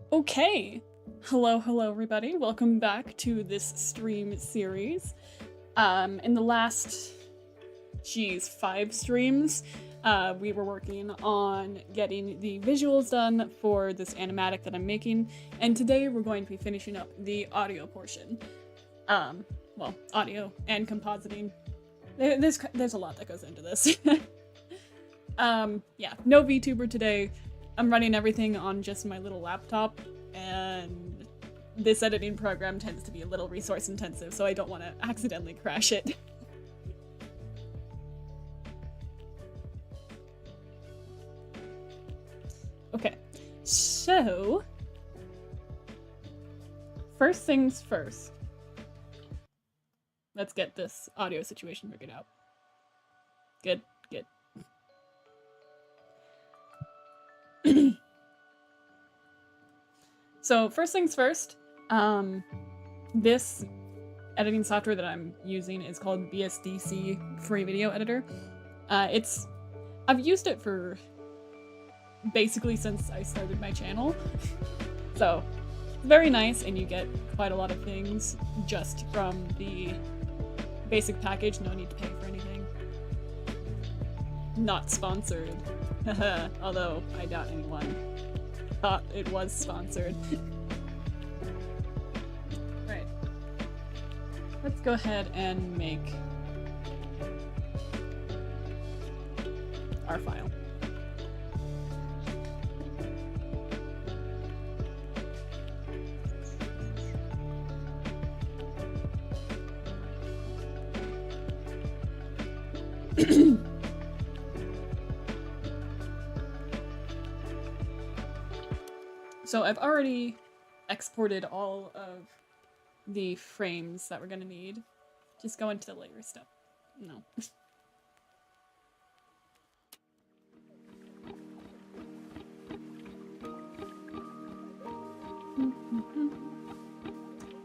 Okay, hello everybody. Welcome back to this stream series. In the last, 5 streams, we were working on getting the visuals done for this animatic that I'm making, and today we're going to be finishing up the audio portion. Well, audio and compositing. There's a lot that goes into this. Yeah, no VTuber today. I'm running everything on just my little laptop, and this editing program tends to be a little resource intensive, so I don't want to accidentally crash it. Okay, so first things first. Let's get this audio situation figured out. Good. So first things first, this editing software that I'm using is called BSDC Free Video Editor. I've used it for basically since I started my channel. So it's very nice, and you get quite a lot of things just from the basic package. No need to pay for anything. Not sponsored. Although I doubt anyone thought it was sponsored. Right. Let's go ahead and make our file. So I've already exported all of the frames that we're gonna need. Just go into the layer step. No.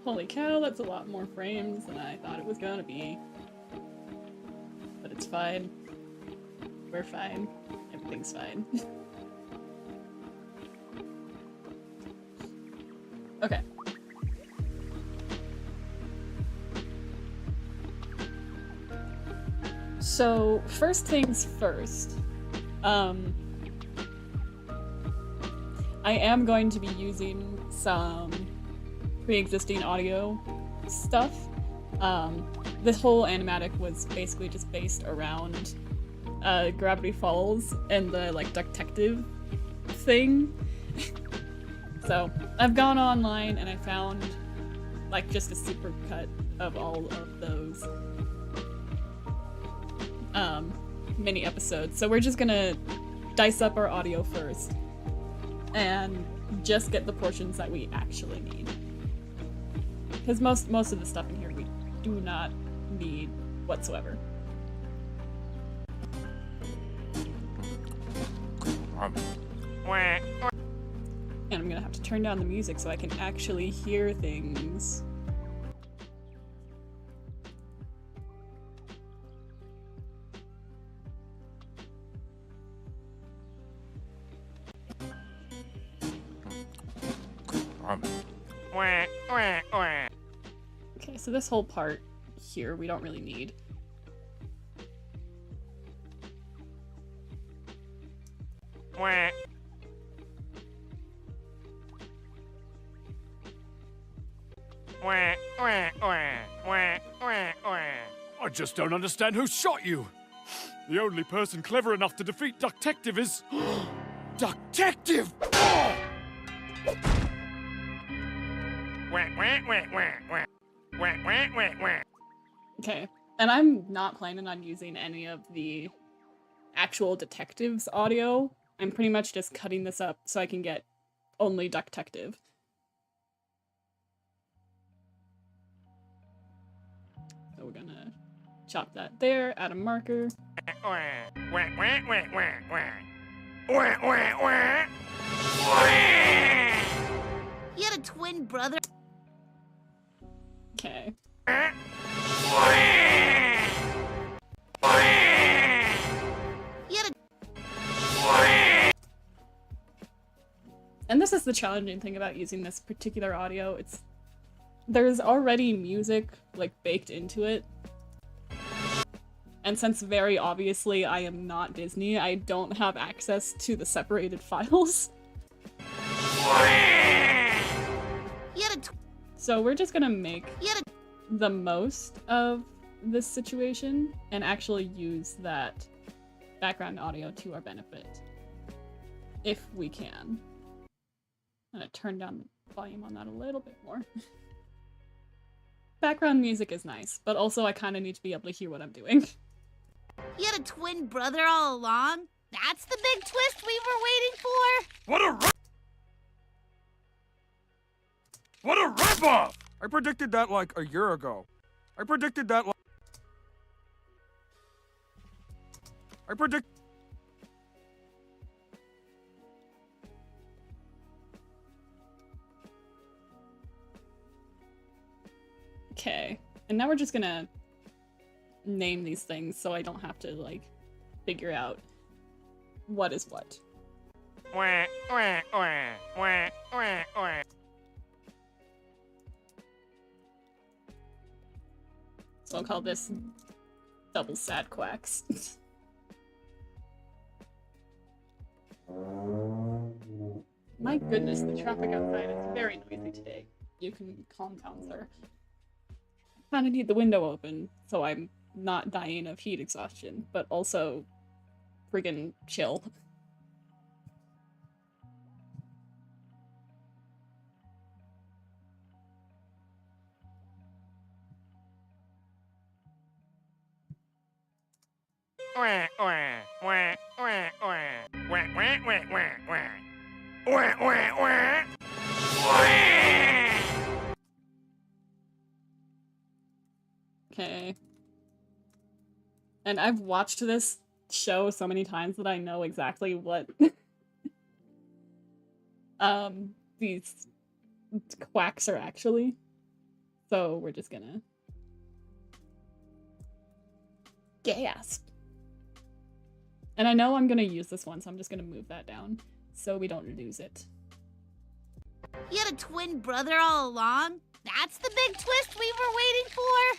Holy cow, that's a lot more frames than I thought it was gonna be. But it's fine. We're fine. Everything's fine. Okay. So, first things first, I am going to be using some pre-existing audio stuff. This whole animatic was basically just based around Gravity Falls and the, like, detective thing. So, I've gone online and I found, like, just a super cut of all of those mini episodes. So we're just gonna dice up our audio first and just get the portions that we actually need. Because most of the stuff in here we do not need whatsoever. And I'm gonna have to turn down the music so I can actually hear things. Okay, so this whole part here we don't really need. I just don't understand who shot you. The only person clever enough to defeat Ducktective is... Ducktective! Oh! Okay, and I'm not planning on using any of the actual detective's audio. I'm pretty much just cutting this up so I can get only Ducktective. So we're gonna chop that there, add a marker. You had a twin brother? Okay. You had a... And this is is the challenging thing about using this particular audio. There's already music, like, baked into it. And since very obviously I am not Disney, I don't have access to the separated files. So we're just gonna make the most of this situation and actually use that background audio to our benefit. If we can. I'm gonna turn down the volume on that a little bit more. Background music is nice, but also I kind of need to be able to hear what I'm doing. You had a twin brother all along? That's the big twist we were waiting for? What a rip-off! I predicted that like a year ago. Okay, and now we're just gonna name these things so I don't have to, like, figure out what is what. So I'll call this double sad quacks. My goodness, the traffic outside is very noisy today. You can calm down, sir. I kind of need the window open so I'm not dying of heat exhaustion, but also friggin' chill. Okay. And I've watched this show so many times that I know exactly what these quacks are actually. So we're just gonna gasp. And I know I'm gonna use this one, so I'm just gonna move that down so we don't lose it. You had a twin brother all along? That's the big twist we were waiting for?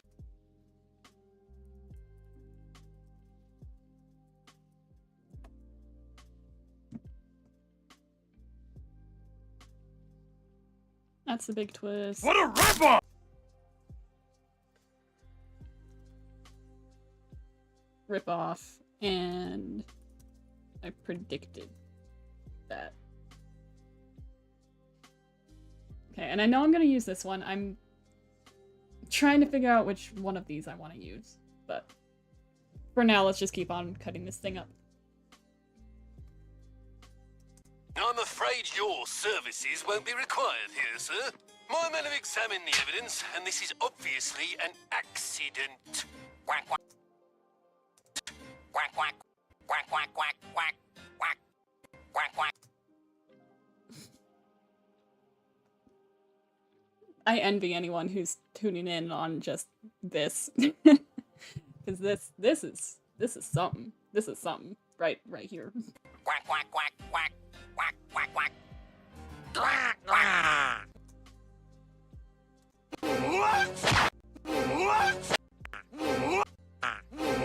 That's the big twist. What a rip-off! Rip off, and I predicted that. Okay, and I know I'm gonna use this one. I'm trying to figure out which one of these I want to use, but for now, let's just keep on cutting this thing up. I'm afraid your services won't be required here, sir. My men have examined the evidence, and this is obviously an accident. Quack, quack. Quack, quack. Quack, quack, quack, quack, quack. Quack, quack. I envy anyone who's tuning in on just this. Because this is something. This is something right here. Quack, quack, quack, quack. Quack, quack, quack. Quack, quack. What? What?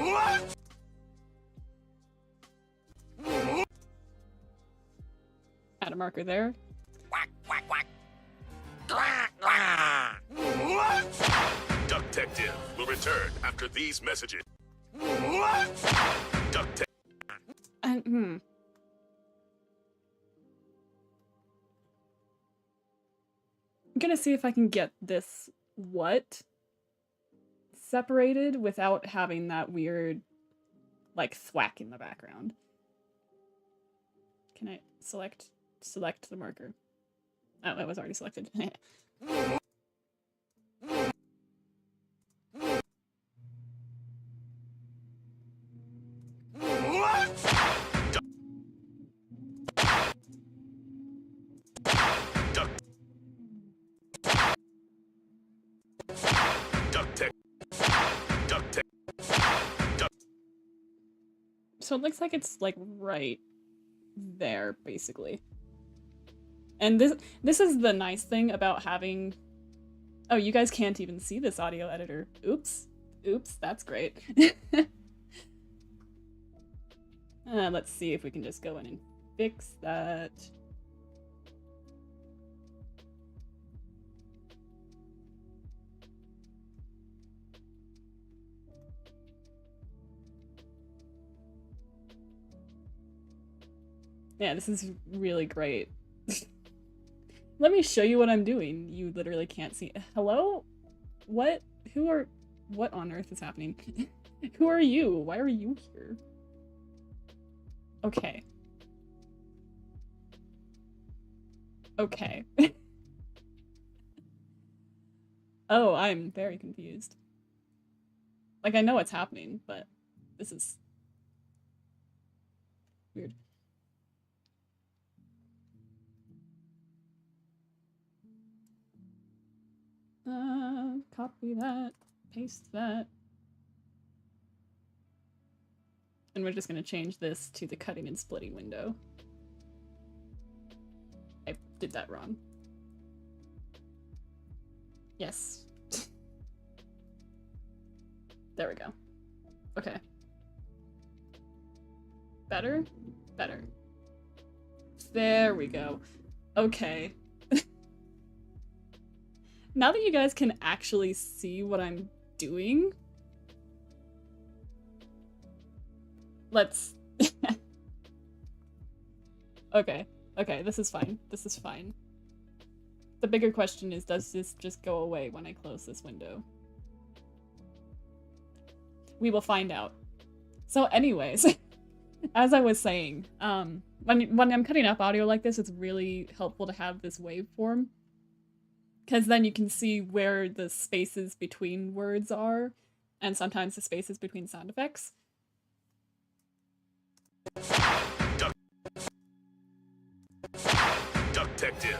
What? Add a marker there. Quack, quack, quack. Quack, quack. What? Ducktective will return after these messages. What? Ducktective. And I'm gonna see if I can get this what separated without having that weird, like, thwack in the background. Can I select the marker? Oh, it was already selected. So it looks like it's, like, right there, basically. And this is the nice thing about having... Oh, you guys can't even see this audio editor. Oops. Oops, that's great. Let's see if we can just go in and fix that. Yeah, this is really great. Let me show you what I'm doing. You literally can't see. Hello? What? What on earth is happening? Who are you? Why are you here? Okay. Okay. Oh, I'm very confused. Like, I know what's happening, but this is weird. Copy that, paste that. And we're just gonna change this to the cutting and splitting window. I did that wrong. Yes. There we go. Okay. Better? Better. There we go. Okay. Now that you guys can actually see what I'm doing, let's... Okay, this is fine. This is fine. The bigger question is, does this just go away when I close this window? We will find out. So anyways, as I was saying, when I'm cutting up audio like this, it's really helpful to have this waveform. Because then you can see where the spaces between words are, and sometimes the spaces between sound effects. Ducktective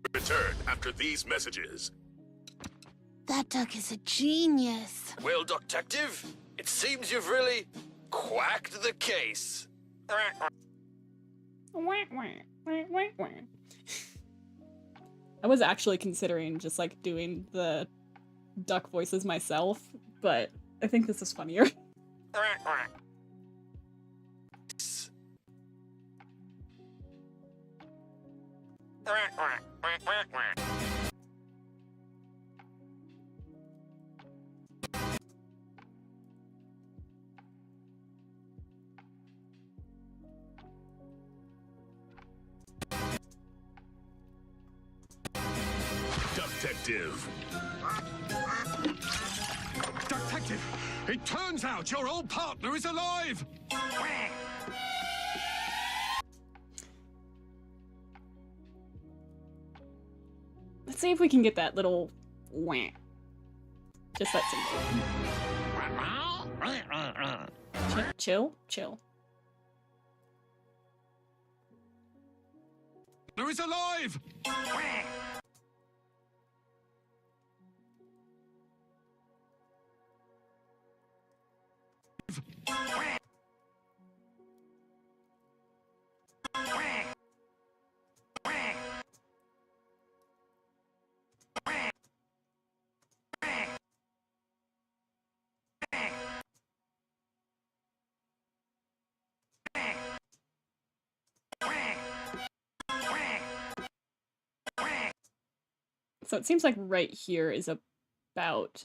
will return after these messages. That duck is a genius. Well, Ducktective, it seems you've really quacked the case. I was actually considering just like doing the duck voices myself, but I think this is funnier. Ducktective. Detective, it turns out your old partner is alive! Let's see if we can get that little wah. Just that simple. Chill. Partner is alive! So it seems like right here is about...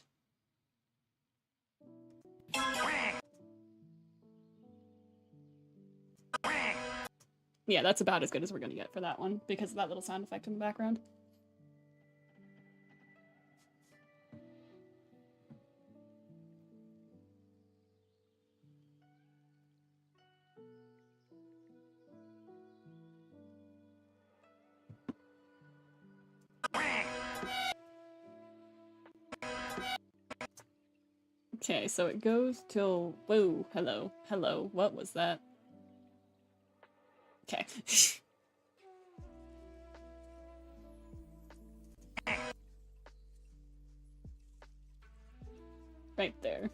Yeah, that's about as good as we're gonna get for that one, because of that little sound effect in the background. Okay, so it goes till... Whoa, hello, what was that? Okay. Right there.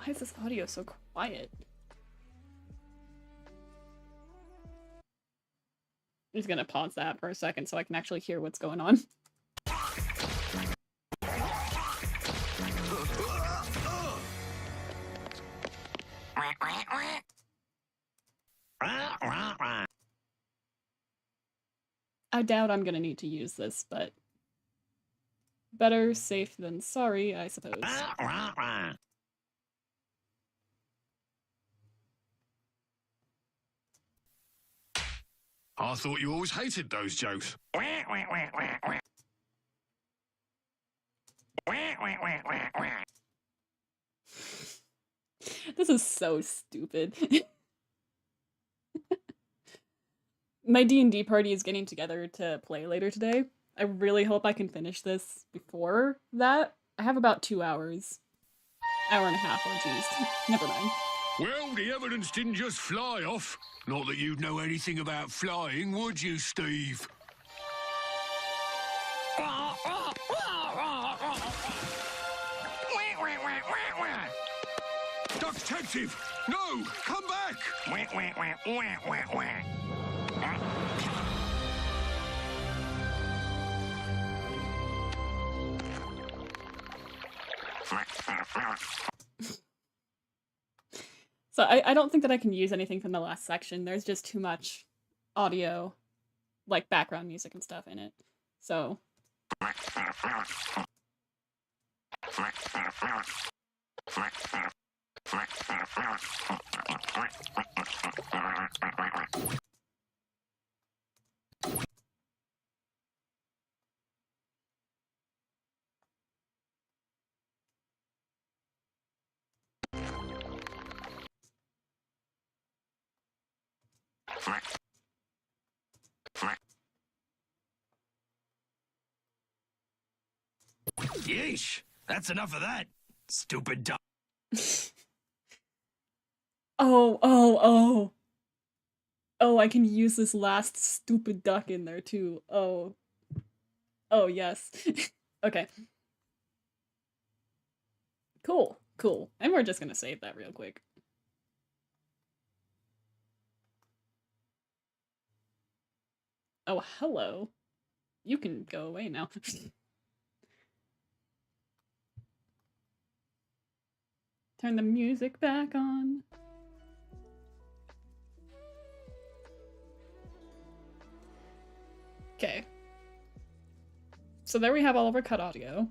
Why is this audio so quiet? I'm just gonna pause that for a second so I can actually hear what's going on. I doubt I'm gonna need to use this, but better safe than sorry, I suppose. I thought you always hated those jokes. This is so stupid. My D&D party is getting together to play later today. I really hope I can finish this before that. I have about 2 hours. Hour and a half, oh jeez. Never mind. Well, the evidence didn't just fly off. Not that you'd know anything about flying, would you, Steve? Detective! No! Come back! So I don't think that I can use anything from the last section. There's just too much audio, like background music and stuff in it. So... Yeesh, that's enough of that, stupid duck. Oh, I can use this last stupid duck in there too. Oh, yes. Okay. Cool. And we're just gonna save that real quick. Oh, hello. You can go away now. Turn the music back on. Okay. So there we have all of our cut audio.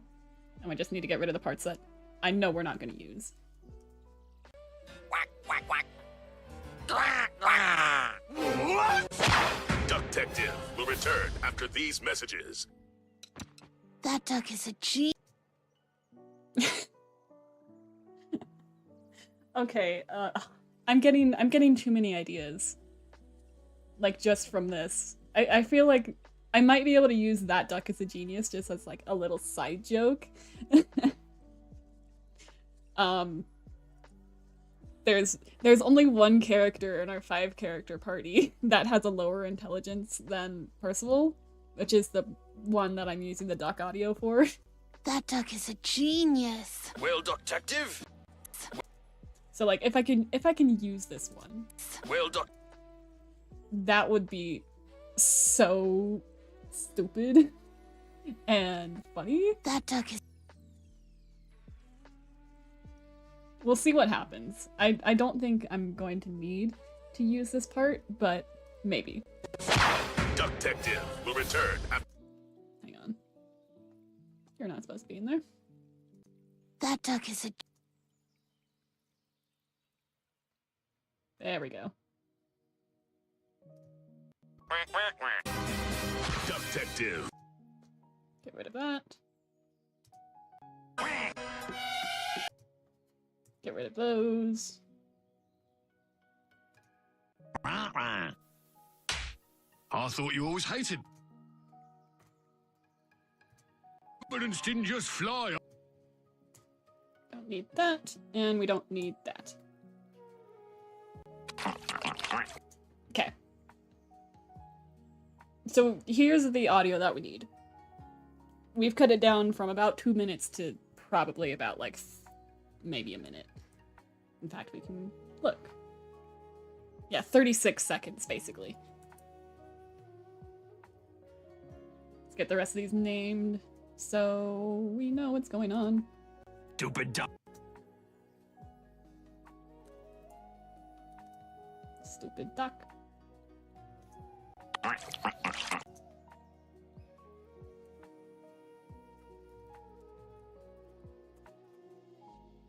And we just need to get rid of the parts that I know we're not going to use. Detective will return after these messages. That duck is a G. Okay, I'm getting too many ideas. Like, just from this. I feel like I might be able to use that duck as a genius just as, like, a little side joke. There's only one character in our 5-character party that has a lower intelligence than Percival, which is the one that I'm using the duck audio for. That duck is a genius. Well, detective. So like if I can use this one, Well, that would be so stupid and funny. That duck is... We'll see what happens. I don't think I'm going to need to use this part, but maybe. Detective will return. Hang on. You're not supposed to be in there. That duck is a... There we go. Detective. Get rid of that. Get rid of those. I thought you always hated. Evidence didn't just fly. Don't need that, and we don't need that. Okay. So here's the audio that we need. We've cut it down from about 2 minutes to probably about like maybe a minute. In fact, we can look. Yeah, 36 seconds, basically. Let's get the rest of these named so we know what's going on. Stupid duck. Stupid duck.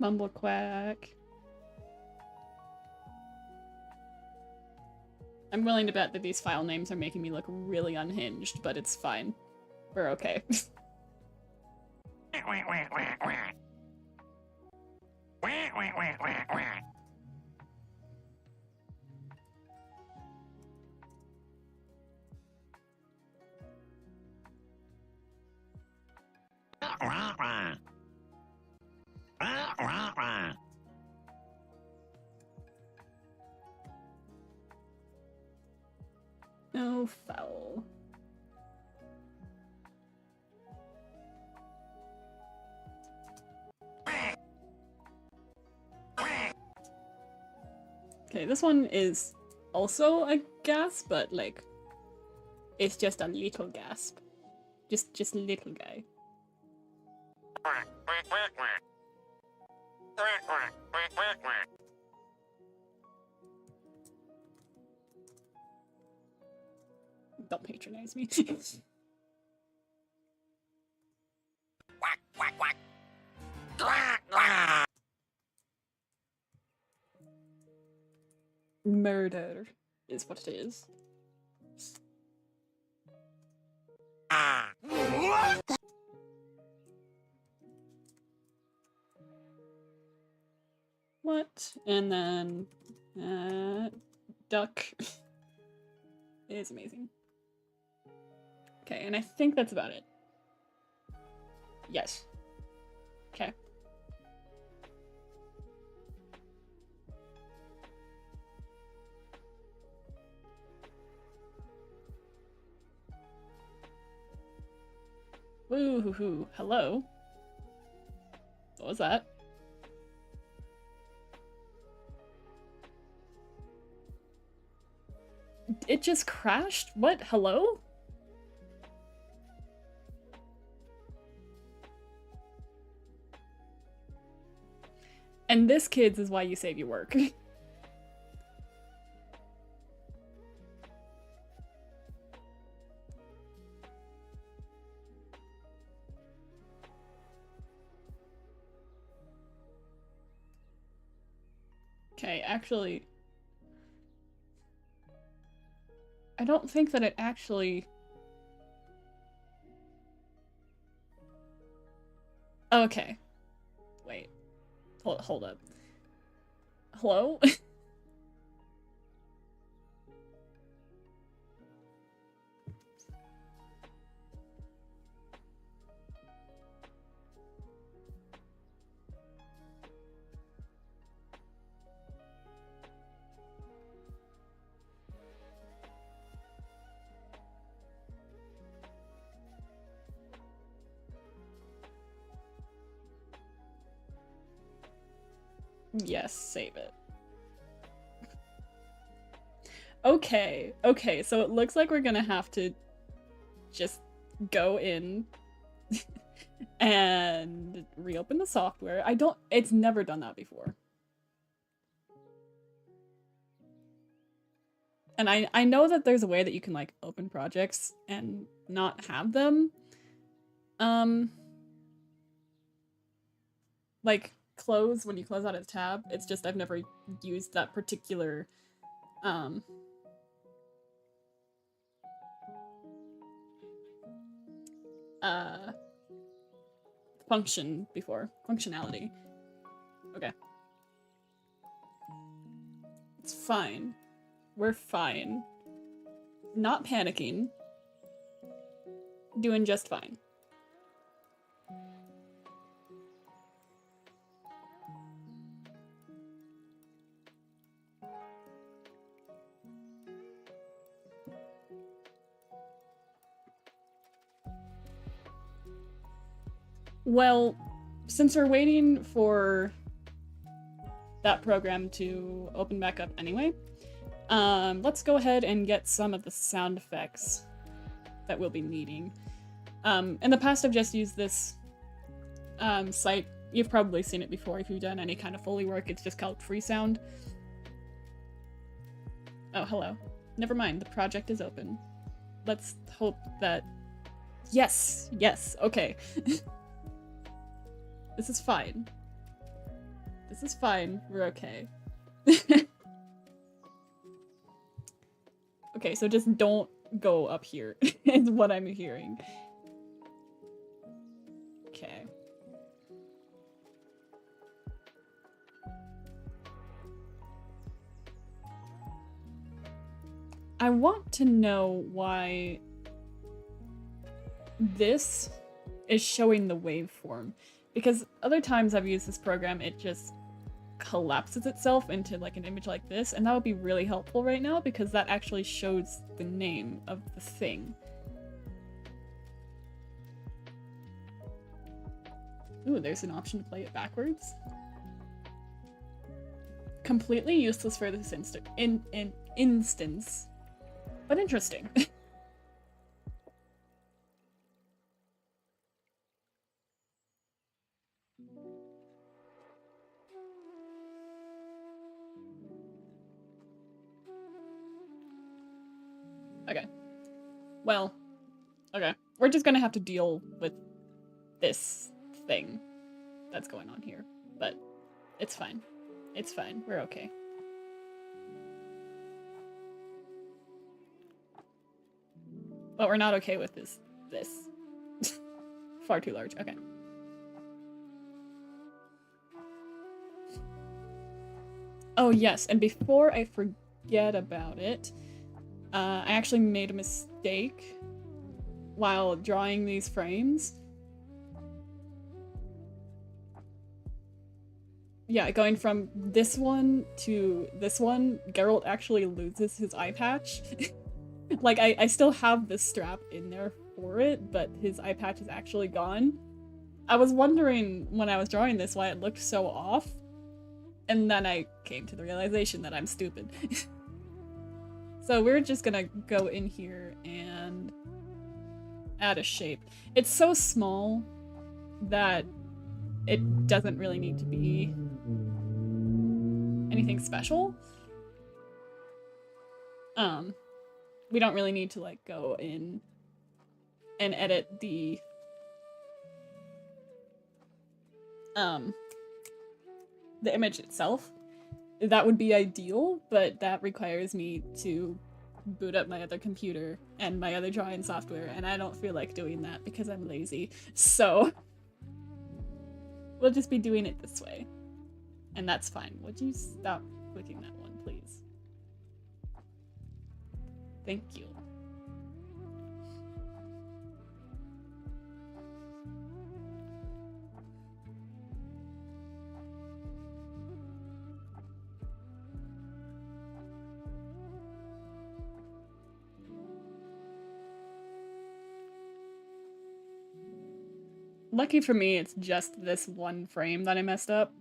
Mumblequack. I'm willing to bet that these file names are making me look really unhinged, but it's fine. We're okay. No foul. Okay, this one is also a gasp, but like, it's just a little gasp. Just a little guy. Don't patronize me. Murder is what it is. What? And then duck is amazing. Okay, and I think that's about it. Yes. Okay. Woo-hoo-hoo. Hello. What was that? It just crashed? What? Hello? And this, kids, is why you save your work. Okay, actually... I don't think that it actually... Okay. Wait. Hold up. Hello? Yes, save it. Okay, okay, so it looks like we're gonna have to just go in and reopen the software. It's never done that before. And I know that there's a way that you can like open projects and not have them. Like close when you close out a tab. It's just I've never used that particular functionality. Okay. It's fine. We're fine. Not panicking. Doing just fine. Well, since we're waiting for that program to open back up anyway. Let's go ahead and get some of the sound effects that we'll be needing. In the past, I've just used this site. You've probably seen it before if you've done any kind of Foley work. It's just called Freesound. Oh, hello. Never mind, the project is open. Let's hope that... Yes! Yes, okay. This is fine. This is fine, we're okay. Okay, so just don't go up here, is what I'm hearing. Okay. I want to know why this is showing the waveform, because other times I've used this program, it just collapses itself into like an image like this, and that would be really helpful right now because that actually shows the name of the thing. Ooh, there's an option to play it backwards. Completely useless for this instance, but interesting. Okay. Well, okay. We're just gonna have to deal with this thing that's going on here, but it's fine. It's fine. We're okay. What we're not okay with is this. Far too large. Okay. Oh yes, and before I forget about it, I actually made a mistake while drawing these frames. Yeah, going from this one to this one, Geralt actually loses his eye patch. Like, I still have this strap in there for it, but his eye patch is actually gone. I was wondering when I was drawing this why it looked so off, and then I came to the realization that I'm stupid. So we're just gonna go in here and add a shape. It's so small that it doesn't really need to be anything special. We don't really need to like go in and edit the image itself. That would be ideal, but that requires me to boot up my other computer and my other drawing software, and I don't feel like doing that because I'm lazy. So we'll just be doing it this way. And that's fine. Would you stop clicking that one, please? Thank you. Lucky for me, it's just this one frame that I messed up.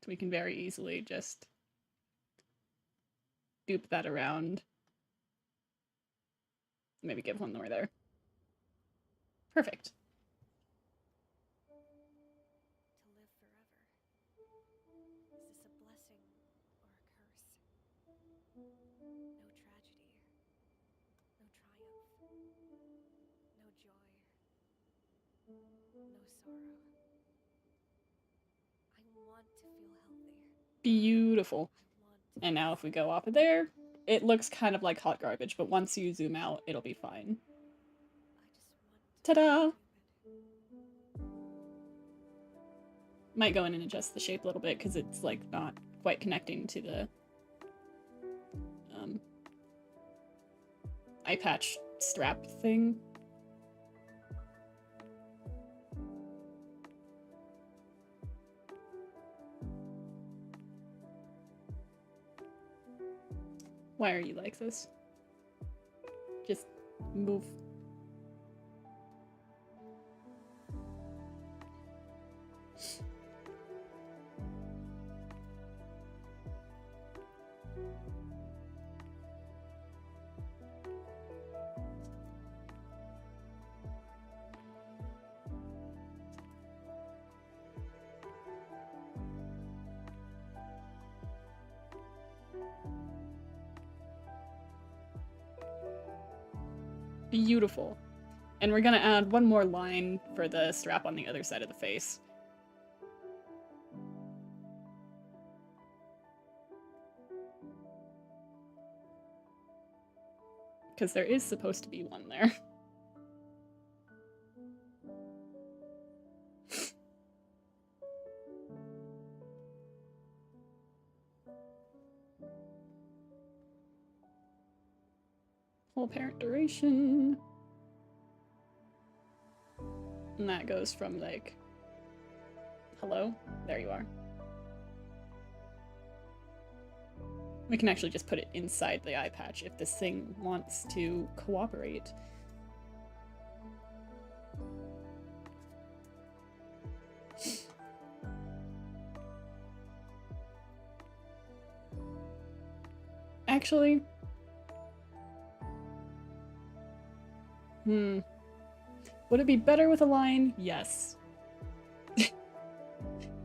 So we can very easily just dupe that around. Maybe give one more there. Perfect. To live forever. Is this a blessing or a curse? No tragedy. No triumph. No joy. No sorrow. I want to feel healthy. Beautiful. And now if we go off of there, it looks kind of like hot garbage, but once you zoom out, it'll be fine. Ta-da! Might go in and adjust the shape a little bit because it's like not quite connecting to the eye patch strap thing. Why are you like this? Just move. Beautiful. And we're gonna add one more line for the strap on the other side of the face. Because there is supposed to be one there. Whole parent duration. And that goes from like, hello? There you are. We can actually just put it inside the eye patch if this thing wants to cooperate. Actually, would it be better with a line? Yes.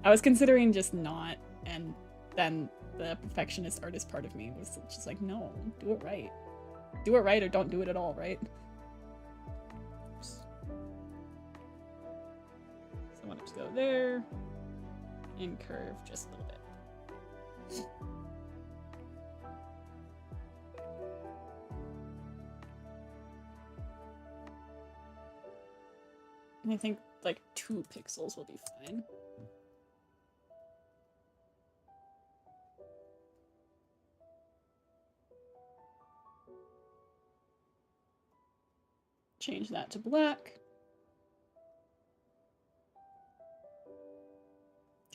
I was considering just not, and then the perfectionist artist part of me was just like, no, do it right. Do it right or don't do it at all, right? Oops. So I want it to go there, and curve just a little bit. And I think like 2 pixels will be fine. Change that to black.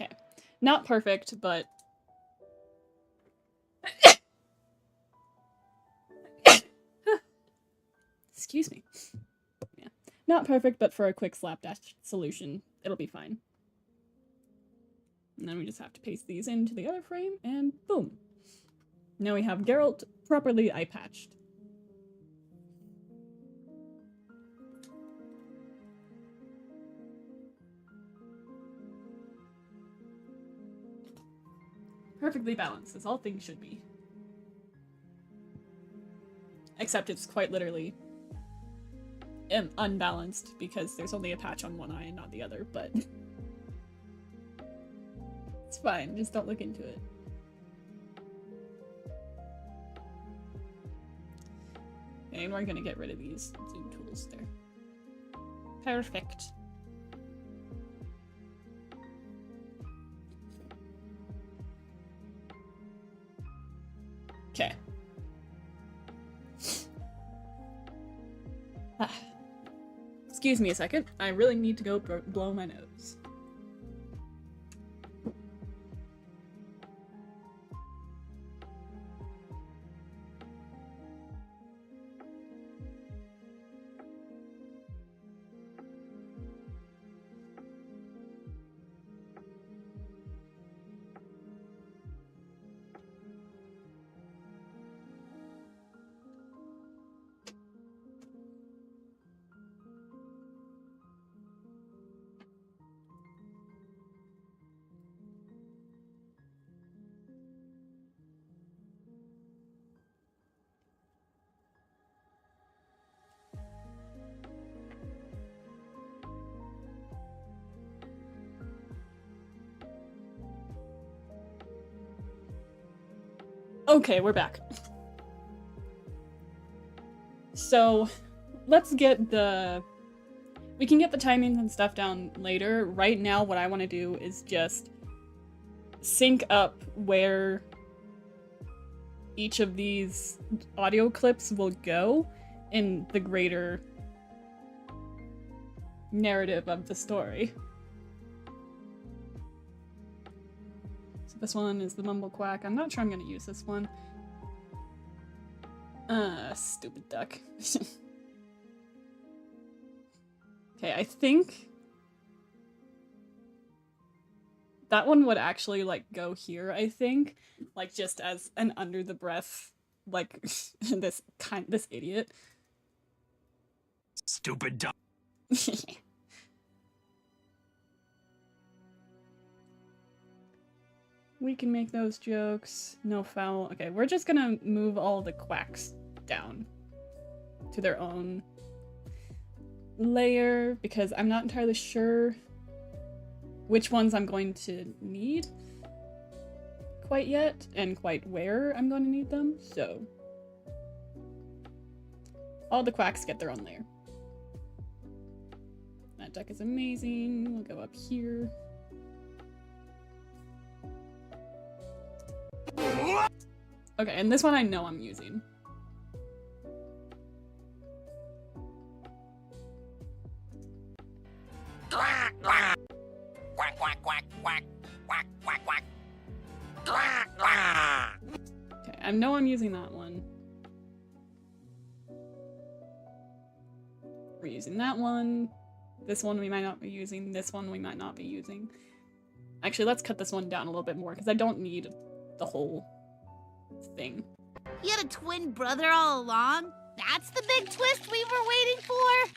Okay, not perfect, but excuse me. Yeah, not perfect, but for a quick slapdash solution, it'll be fine. And then we just have to paste these into the other frame, and boom. Now we have Geralt properly eye patched. Perfectly balanced, as all things should be. Except it's quite literally unbalanced because there's only a patch on one eye and not the other, but it's fine, just don't look into it. Okay, and we're gonna get rid of these zoom tools there. Perfect. Okay. Excuse me a second. I really need to go blow my nose. Okay, we're back. So, let's get the... We can get the timings and stuff down later. Right now, what I want to do is just sync up where each of these audio clips will go in the greater narrative of the story. This one is the Mumble Quack. I'm not sure I'm gonna use this one. Stupid duck. Okay, I think that one would actually, like, go here, I think. Like, just as an under the breath, like, this idiot. Stupid duck. We can make those jokes. No foul. Okay, we're just gonna move all the quacks down. to their own layer because I'm not entirely sure which ones I'm going to need quite yet and quite where I'm going to need them, so all the quacks get their own layer. That deck is amazing. We'll go up here. Okay, and this one I know I'm using. Quack, quack, quack, quack, quack, quack, quack. Okay, I know I'm using that one. We're using that one. This one we might not be using. This one we might not be using. Actually, let's cut this one down a little bit more because I don't need the whole thing. You had a twin brother all along? That's the big twist we were waiting for?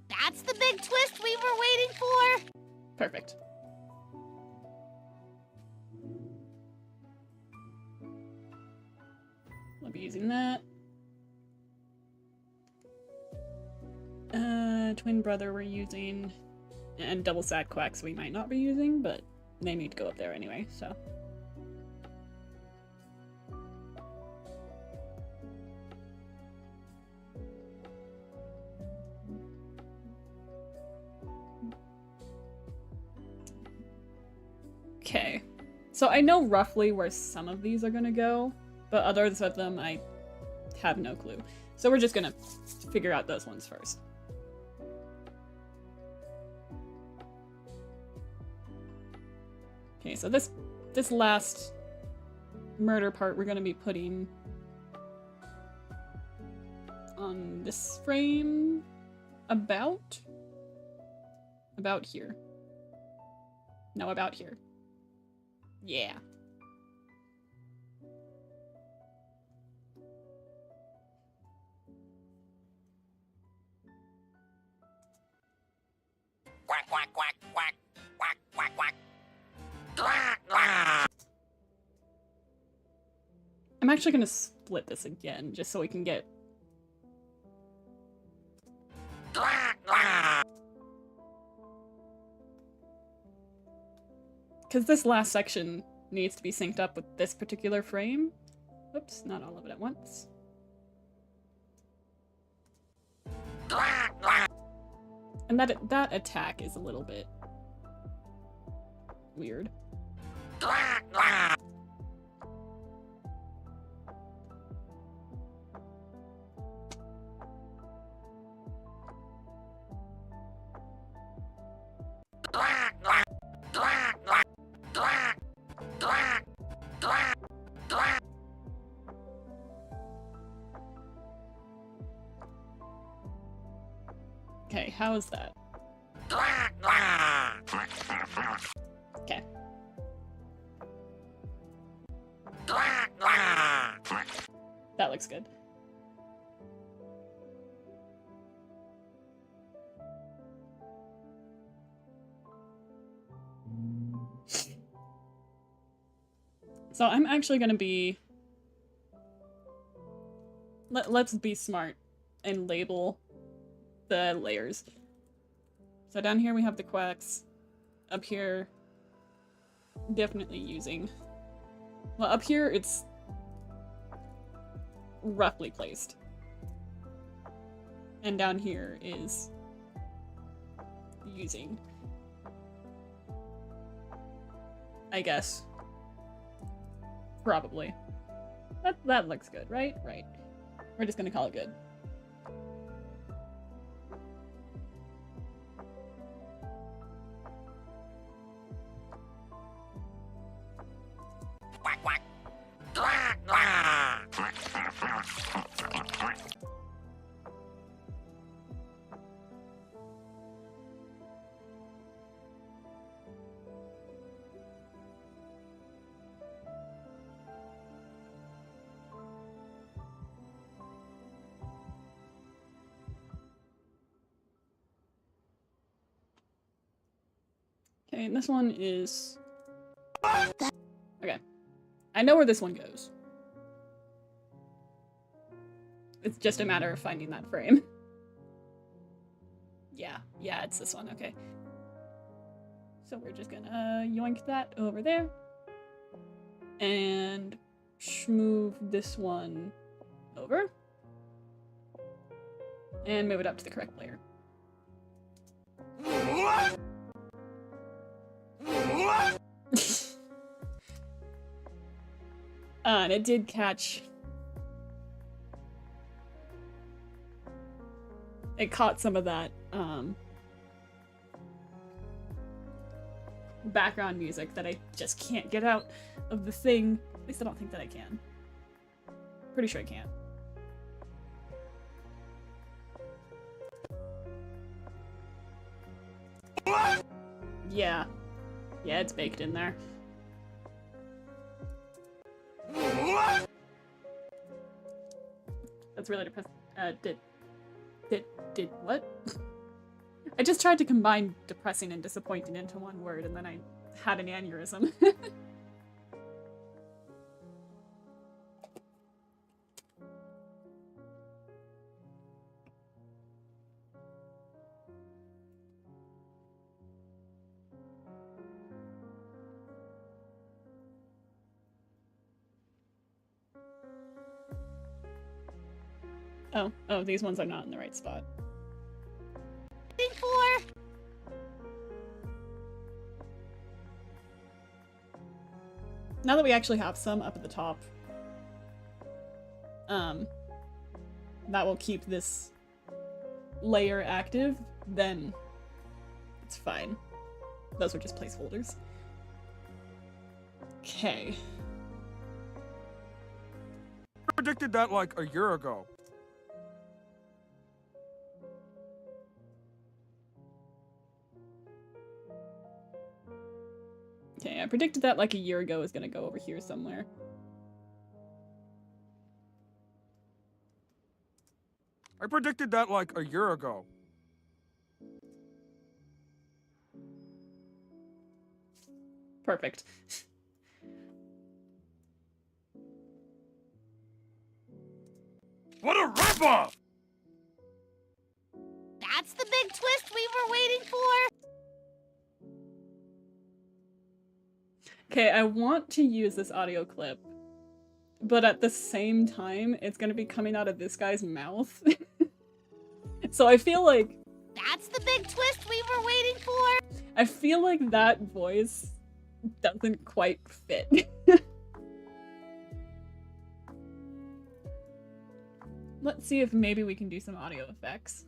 That's the big twist we were waiting for? Perfect. I'll be using that. Twin brother we're using, and double stack quacks we might not be using, but they need to go up there anyway, so. Okay, so I know roughly where some of these are gonna go, but others of them I have no clue. So we're just gonna figure out those ones first. Okay, so this last murder part we're gonna be putting on this frame about here. No, about here. Yeah. Quack, quack, quack, quack, quack, quack, quack. I'm actually gonna split this again, just so we can get... Because this last section needs to be synced up with this particular frame. Oops, not all of it at once. And that attack is a little bit weird. Okay, how is that? Okay. That looks good. So I'm actually gonna be... Let's be smart and label the layers. So down here we have the quacks. Up here, definitely using... Well, up here it's roughly placed. And down here is using. I guess. Probably. That looks good, right? Right. We're just gonna call it good. Quack, quack. Okay, and this one is... Okay. I know where this one goes. It's just a matter of finding that frame. Yeah, it's this one, okay. So we're just gonna yoink that over there. And move this one over. And move it up to the correct layer. And it did catch... It caught some of that, background music that I just can't get out of the thing. At least I don't think that I can. Pretty sure I can't. Yeah. Yeah, it's baked in there. That's really depressing. Did what? I just tried to combine depressing and disappointing into one word, and then I had an aneurysm. Oh, these ones are not in the right spot. Now that we actually have some up at the top, that will keep this layer active, then it's fine. Those are just placeholders. Okay. I predicted that like a year ago. Okay, I predicted that like a year ago is gonna go over here somewhere. I predicted that like a year ago. Perfect. What a ripoff! That's the big twist we were waiting for! Okay, I want to use this audio clip, but at the same time, it's gonna be coming out of this guy's mouth. So I feel like... That's the big twist we were waiting for! I feel like that voice doesn't quite fit. Let's see if maybe we can do some audio effects.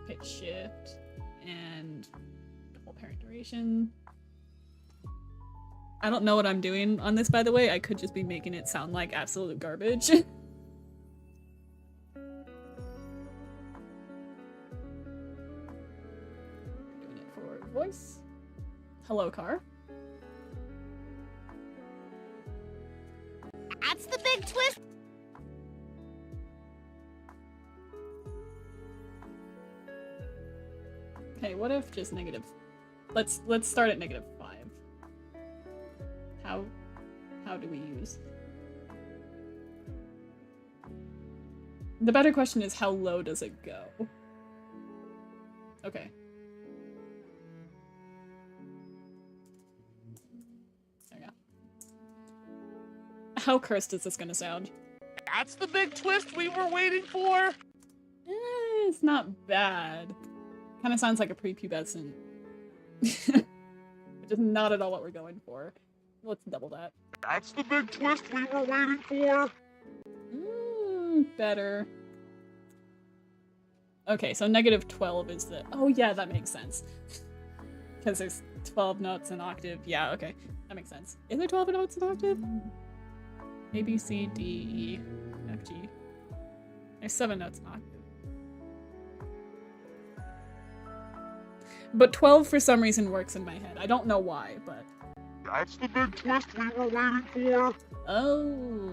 Pitch shift, and double parent duration. I don't know what I'm doing on this, by the way. I could just be making it sound like absolute garbage. Doing it for voice. Hello, car. That's the big twist! Okay, what if just negative... Let's start at -5. How do we use? The better question is, how low does it go? Okay. There we go. How cursed is this gonna sound? That's the big twist we were waiting for! It's not bad. Kind of sounds like a prepubescent. Which is not at all what we're going for. Let's double that. That's the big twist we were waiting for! Better. Okay, so -12 is the... Oh yeah, that makes sense. Because there's 12 notes in octave. Yeah, okay. That makes sense. Is there 12 notes in octave? A, B, C, D, E, F, G. There's 7 notes in octave. But 12 for some reason works in my head. I don't know why, but... That's the big twist we were waiting for! Oh...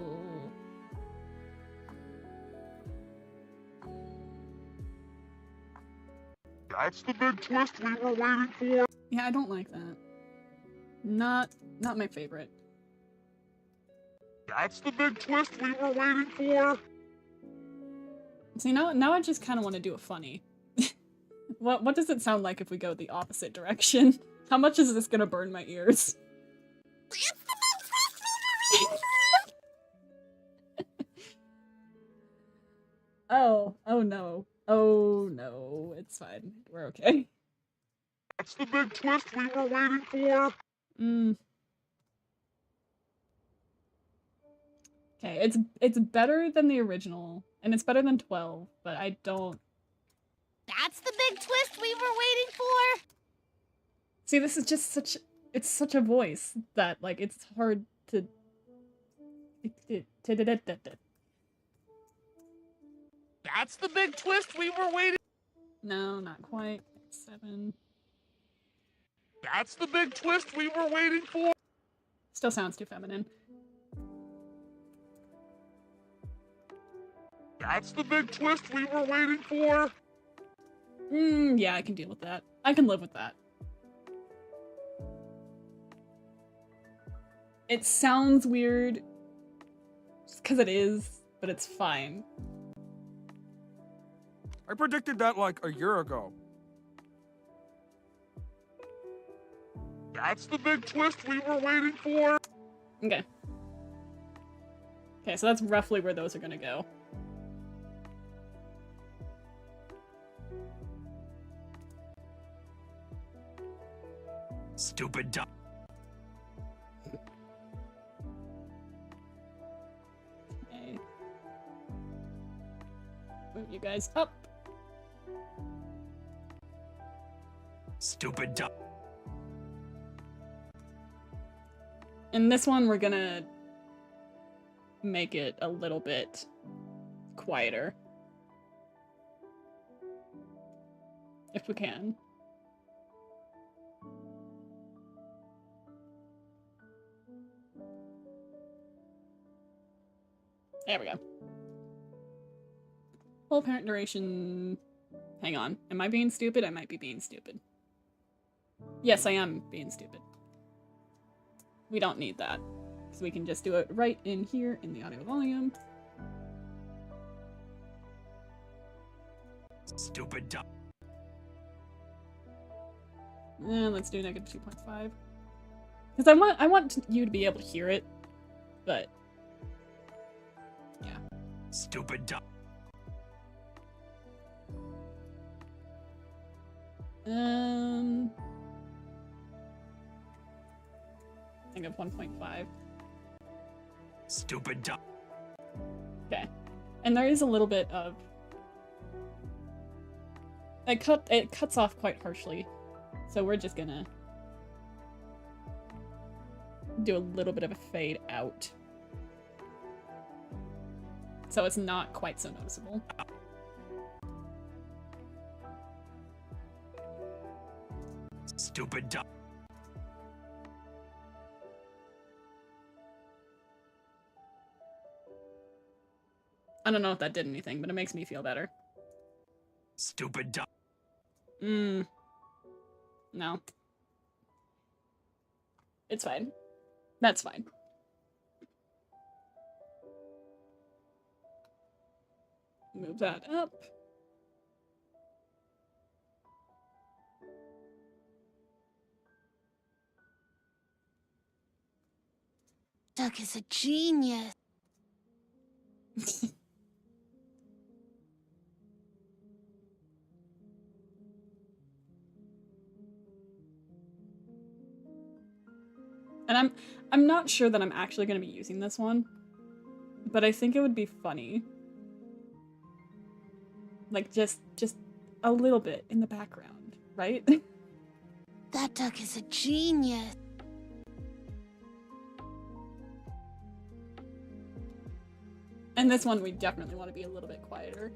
That's the big twist we were waiting for! Yeah, I don't like that. Not my favorite. That's the big twist we were waiting for. See, now I just kind of want to do a funny. What does it sound like if we go the opposite direction? How much is this gonna burn my ears? Oh no. Oh no, it's fine. We're okay. That's the big twist we were waiting for. Okay, it's better than the original, and it's better than 12, but I don't... That's the big twist we were waiting for. See, this is just it's such a voice that, like, it's hard to... That's the big twist we were waiting. No, not quite. 7. That's the big twist we were waiting for. Still sounds too feminine. That's the big twist we were waiting for. Yeah, I can deal with that. I can live with that. It sounds weird, just because it is, but it's fine. I predicted that like a year ago. That's the big twist we were waiting for. Okay. Okay, so that's roughly where those are gonna go. Stupid dumb. Okay. Move you guys up. Stupid dumb. In this one, we're gonna make it a little bit quieter. If we can. There we go. Full parent duration. Hang on. Am I being stupid? I might be being stupid. Yes, I am being stupid. We don't need that. So we can just do it right in here in the audio volume. Stupid dumb. And let's do negative 2.5. Because I want you to be able to hear it, but yeah. Stupid dumb. I think of 1.5. Stupid dumb. Okay. And there is a little bit of... It cuts off quite harshly. So we're just gonna do a little bit of a fade out. So it's not quite so noticeable. Stupid dumb. I don't know if that did anything, but it makes me feel better. Stupid dumb. No. It's fine. That's fine. Move that up. Duck is a genius. And I'm not sure that I'm actually going to be using this one, but I think it would be funny. Like just a little bit in the background, right? That duck is a genius. And this one we definitely want to be a little bit quieter,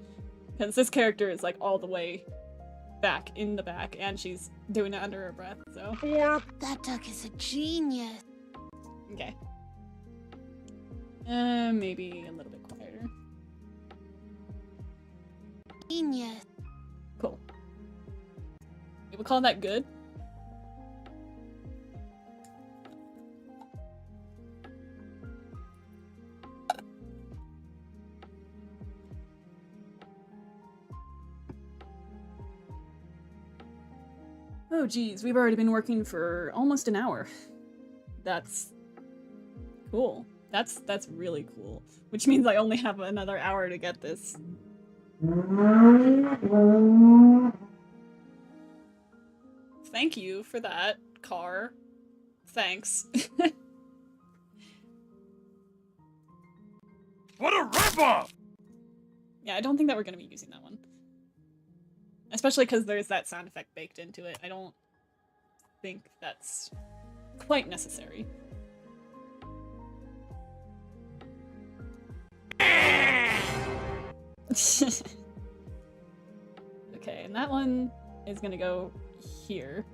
because this character is like all the way back in the back, and she's doing it under her breath, so. That duck is a genius. Okay. Maybe a little bit quieter. Genius. Cool. We would call that good. Oh geez, we've already been working for almost an hour. That's cool. That's really cool. Which means I only have another hour to get this. Thank you for that, car. Thanks. What a ripoff! Yeah, I don't think that we're gonna be using that one. Especially because there's that sound effect baked into it. I don't think that's quite necessary. Okay, and that one is gonna go here.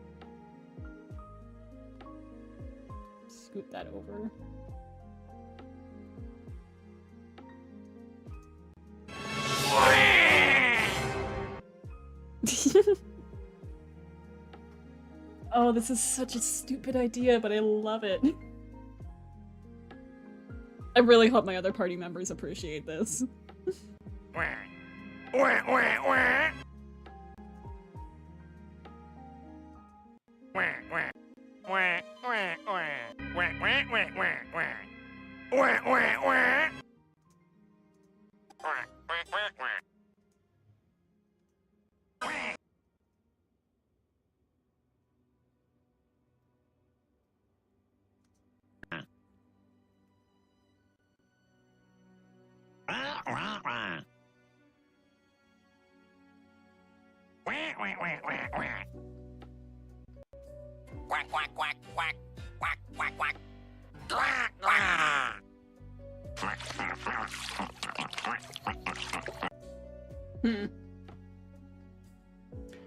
Scoot that over. Oh, this is such a stupid idea, but I love it. I really hope my other party members appreciate this. Quack, quack, quack, quack, quack, quack, quack.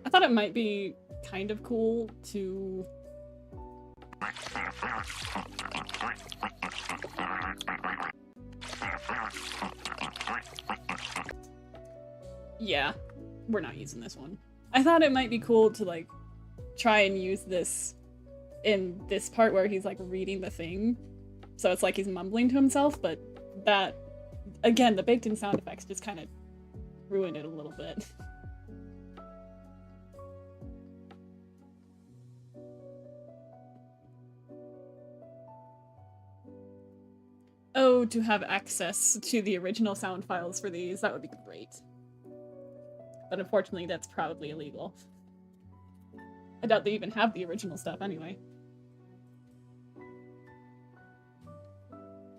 I thought it might be kind of cool to... Yeah, we're not using this one. I thought it might be cool to, like, try and use this in this part where he's, like, reading the thing. So it's like he's mumbling to himself, but that... Again, the baked-in sound effects just kind of ruined it a little bit. Oh, to have access to the original sound files for these, that would be great. But unfortunately, that's probably illegal. I doubt they even have the original stuff anyway.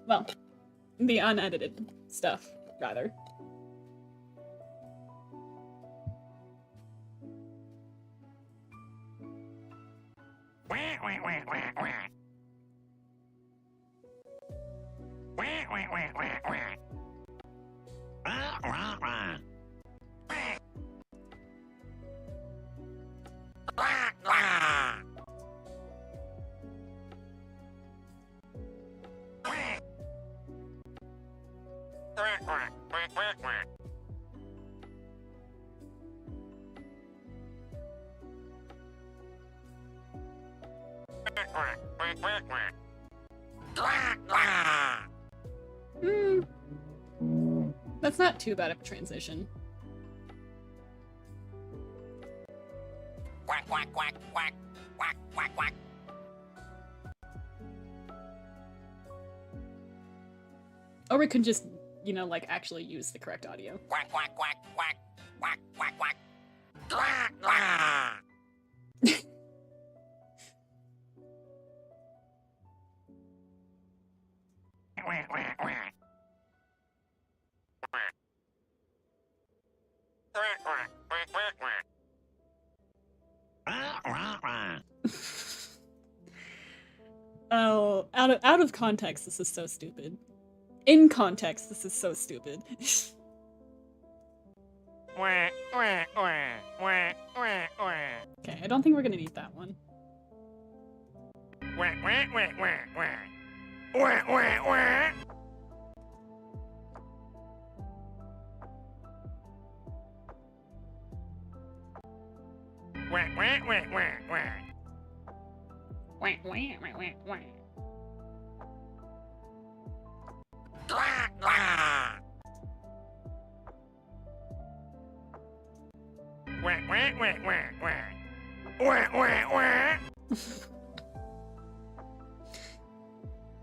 Well, the unedited stuff, rather. That's not too bad of a transition. Quack, quack, quack, quack, quack, quack, quack. Or we could just, you know, like, actually use the correct audio. Quack, quack, quack, quack, quack, quack, quack. Quack, quack. Oh, out of context, this is so stupid. In context, this is so stupid. Okay, I don't think we're gonna need that one.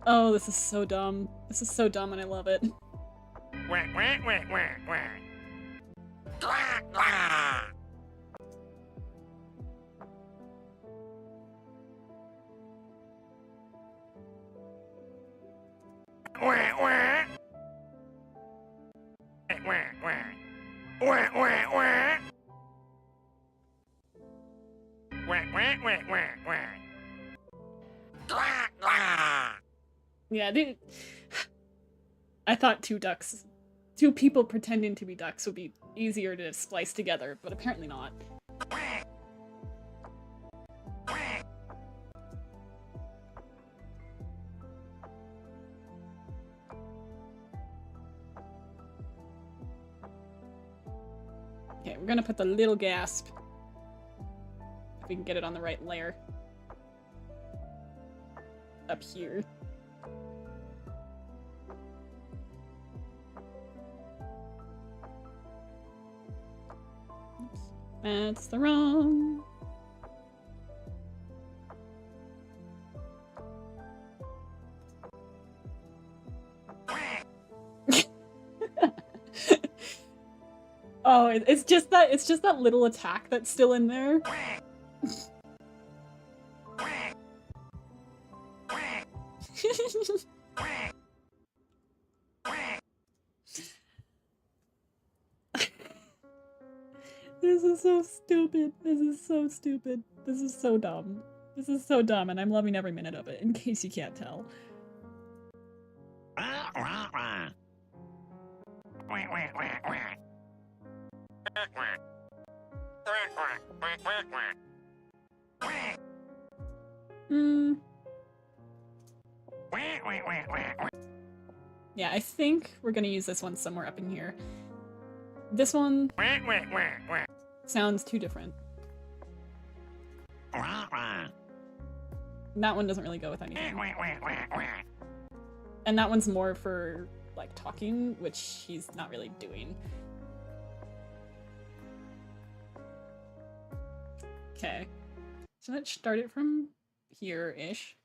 Oh, this is so dumb. This is so dumb and I love it. Yeah, I thought two people pretending to be ducks would be easier to splice together, but apparently not. Okay, we're gonna put the little gasp. If we can get it on the right layer. Up here. Oops. That's the wrong. Oh, it's just that little attack that's still in there. This is so stupid. This is so stupid. This is so dumb. This is so dumb, and I'm loving every minute of it, in case you can't tell. Yeah, I think we're gonna use this one somewhere up in here. This one sounds too different. That one doesn't really go with anything. And that one's more for, like, talking, which he's not really doing. Okay. So let's start it from here-ish.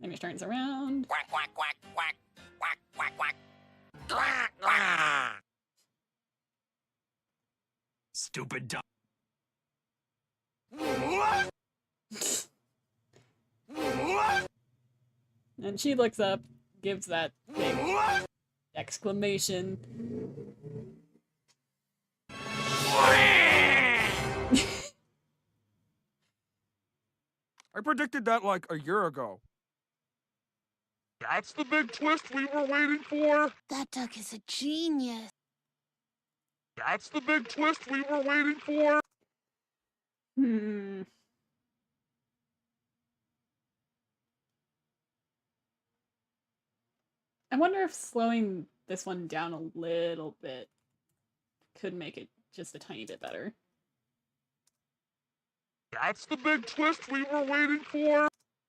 Then he turns around. Stupid dumb. And she looks up, gives that big exclamation. I predicted that like a year ago. That's the big twist we were waiting for. That duck is a genius. That's the big twist we were waiting for. I wonder if slowing this one down a little bit could make it just a tiny bit better. That's the big twist we were waiting for.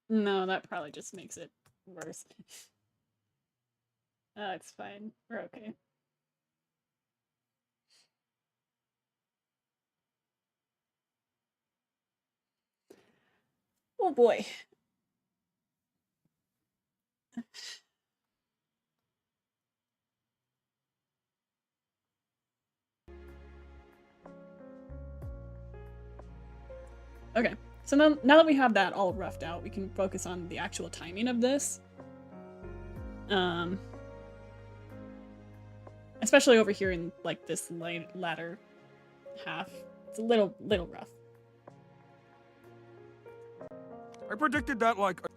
No, that probably just makes it worse. Oh, it's fine. We're okay. Oh boy. Okay, so now that we have that all roughed out, we can focus on the actual timing of this. Especially over here in, like, this latter half. It's a little rough. I predicted that like a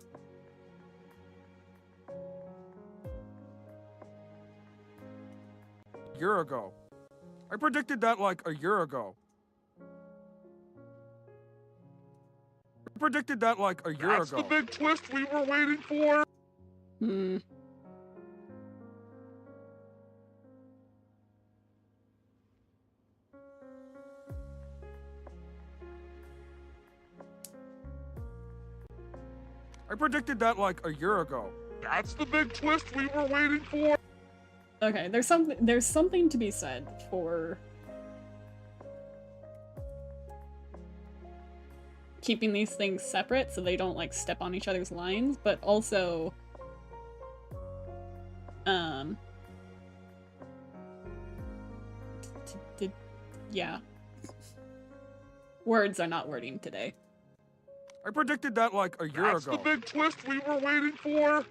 year ago. I predicted that like a year ago. I predicted that like a year That's ago. the big twist we were waiting for. I predicted that like a year ago. That's the big twist we were waiting for. Okay, there's something to be said for keeping these things separate so they don't like step on each other's lines, but also yeah. Words are not wording today. I predicted that like a year That's ago. the big twist we were waiting for.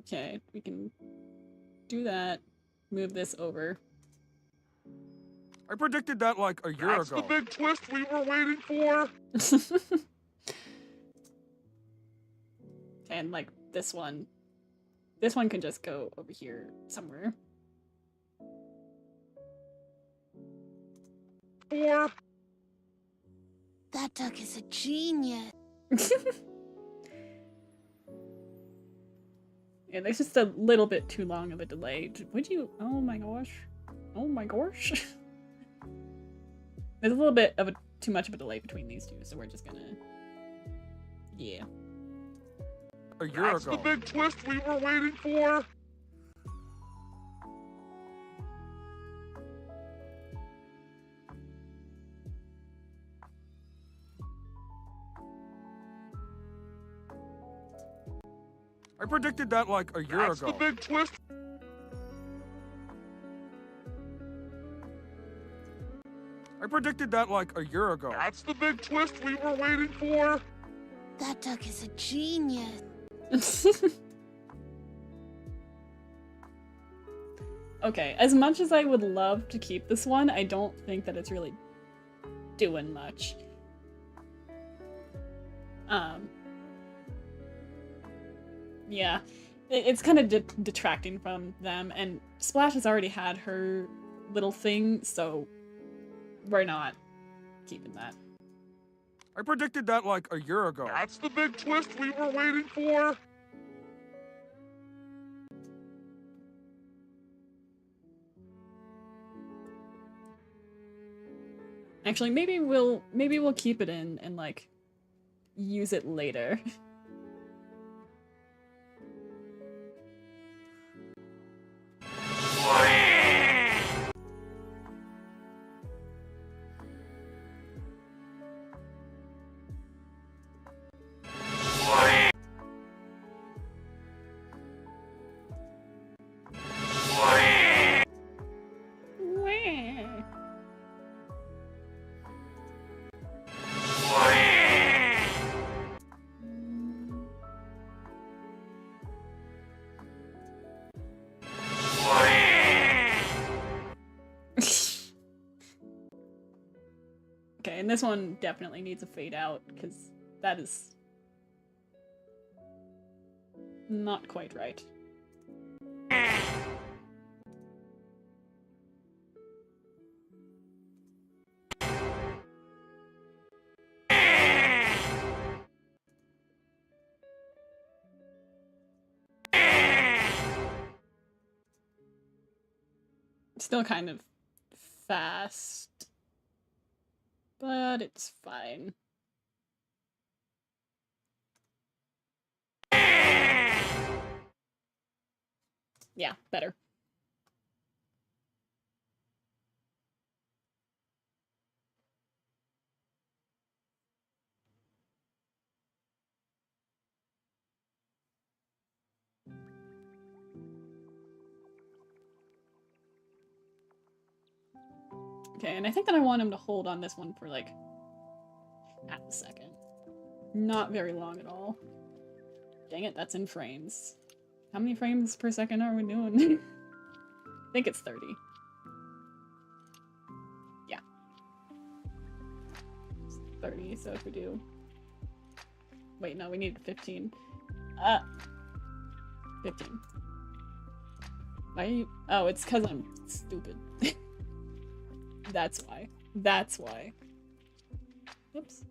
Okay, we can do that. Move this over. I predicted that like a year That's ago. the big twist we were waiting for. And like this one can just go over here somewhere. Four. That duck is a genius. Yeah, there's just a little bit too long of a delay. Would you? Oh my gosh. Oh my gosh. There's a little bit of too much of a delay between these two, so we're just gonna... Yeah. A year That's ago. the big twist we were waiting for. I predicted that like a year That's ago. the big twist. I predicted that like a year ago. That's the big twist we were waiting for. That duck is a genius. Okay, as much as I would love to keep this one, I don't think that it's really doing much. Yeah, it's kind of detracting from them, and Splash has already had her little thing, so we're not keeping that. I predicted that like a year ago. That's the big twist we were waiting for. Actually, maybe we'll keep it in and like use it later. Okay, and this one definitely needs a fade out, because that is not quite right. Still kind of fast, but it's fine. Yeah, better. Okay, and I think that I want him to hold on this one for like half a second. Not very long at all. Dang it, that's in frames. How many frames per second are we doing? I think it's 30. Yeah. It's 30, so if we do... Wait, no, we need 15. 15. Why are you... Oh, it's because I'm stupid. That's why. That's why. Oops.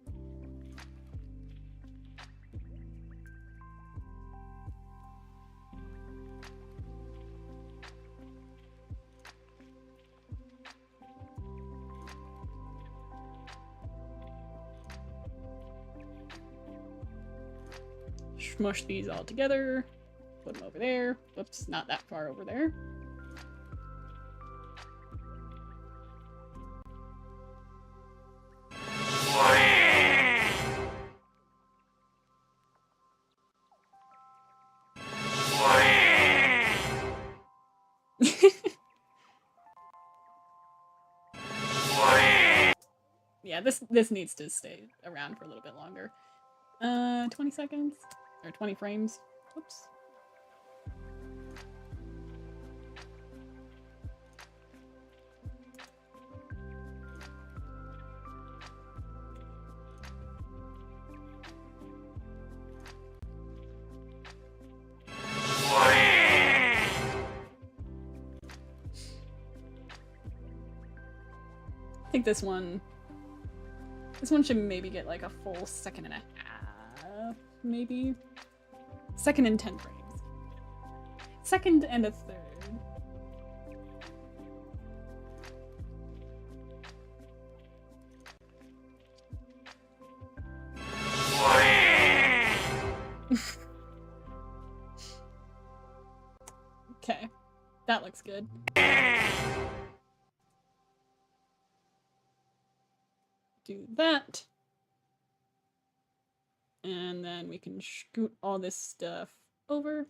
smush these all together. Put them over there. Whoops, not that far over there. Yeah, this needs to stay around for a little bit longer. 20 seconds? Or 20 frames. Whoops. I think this one should maybe get like a full second and a half, maybe? Second and 10 frames. Second and a third. Okay, that looks good. Do that. And then we can scoot all this stuff over.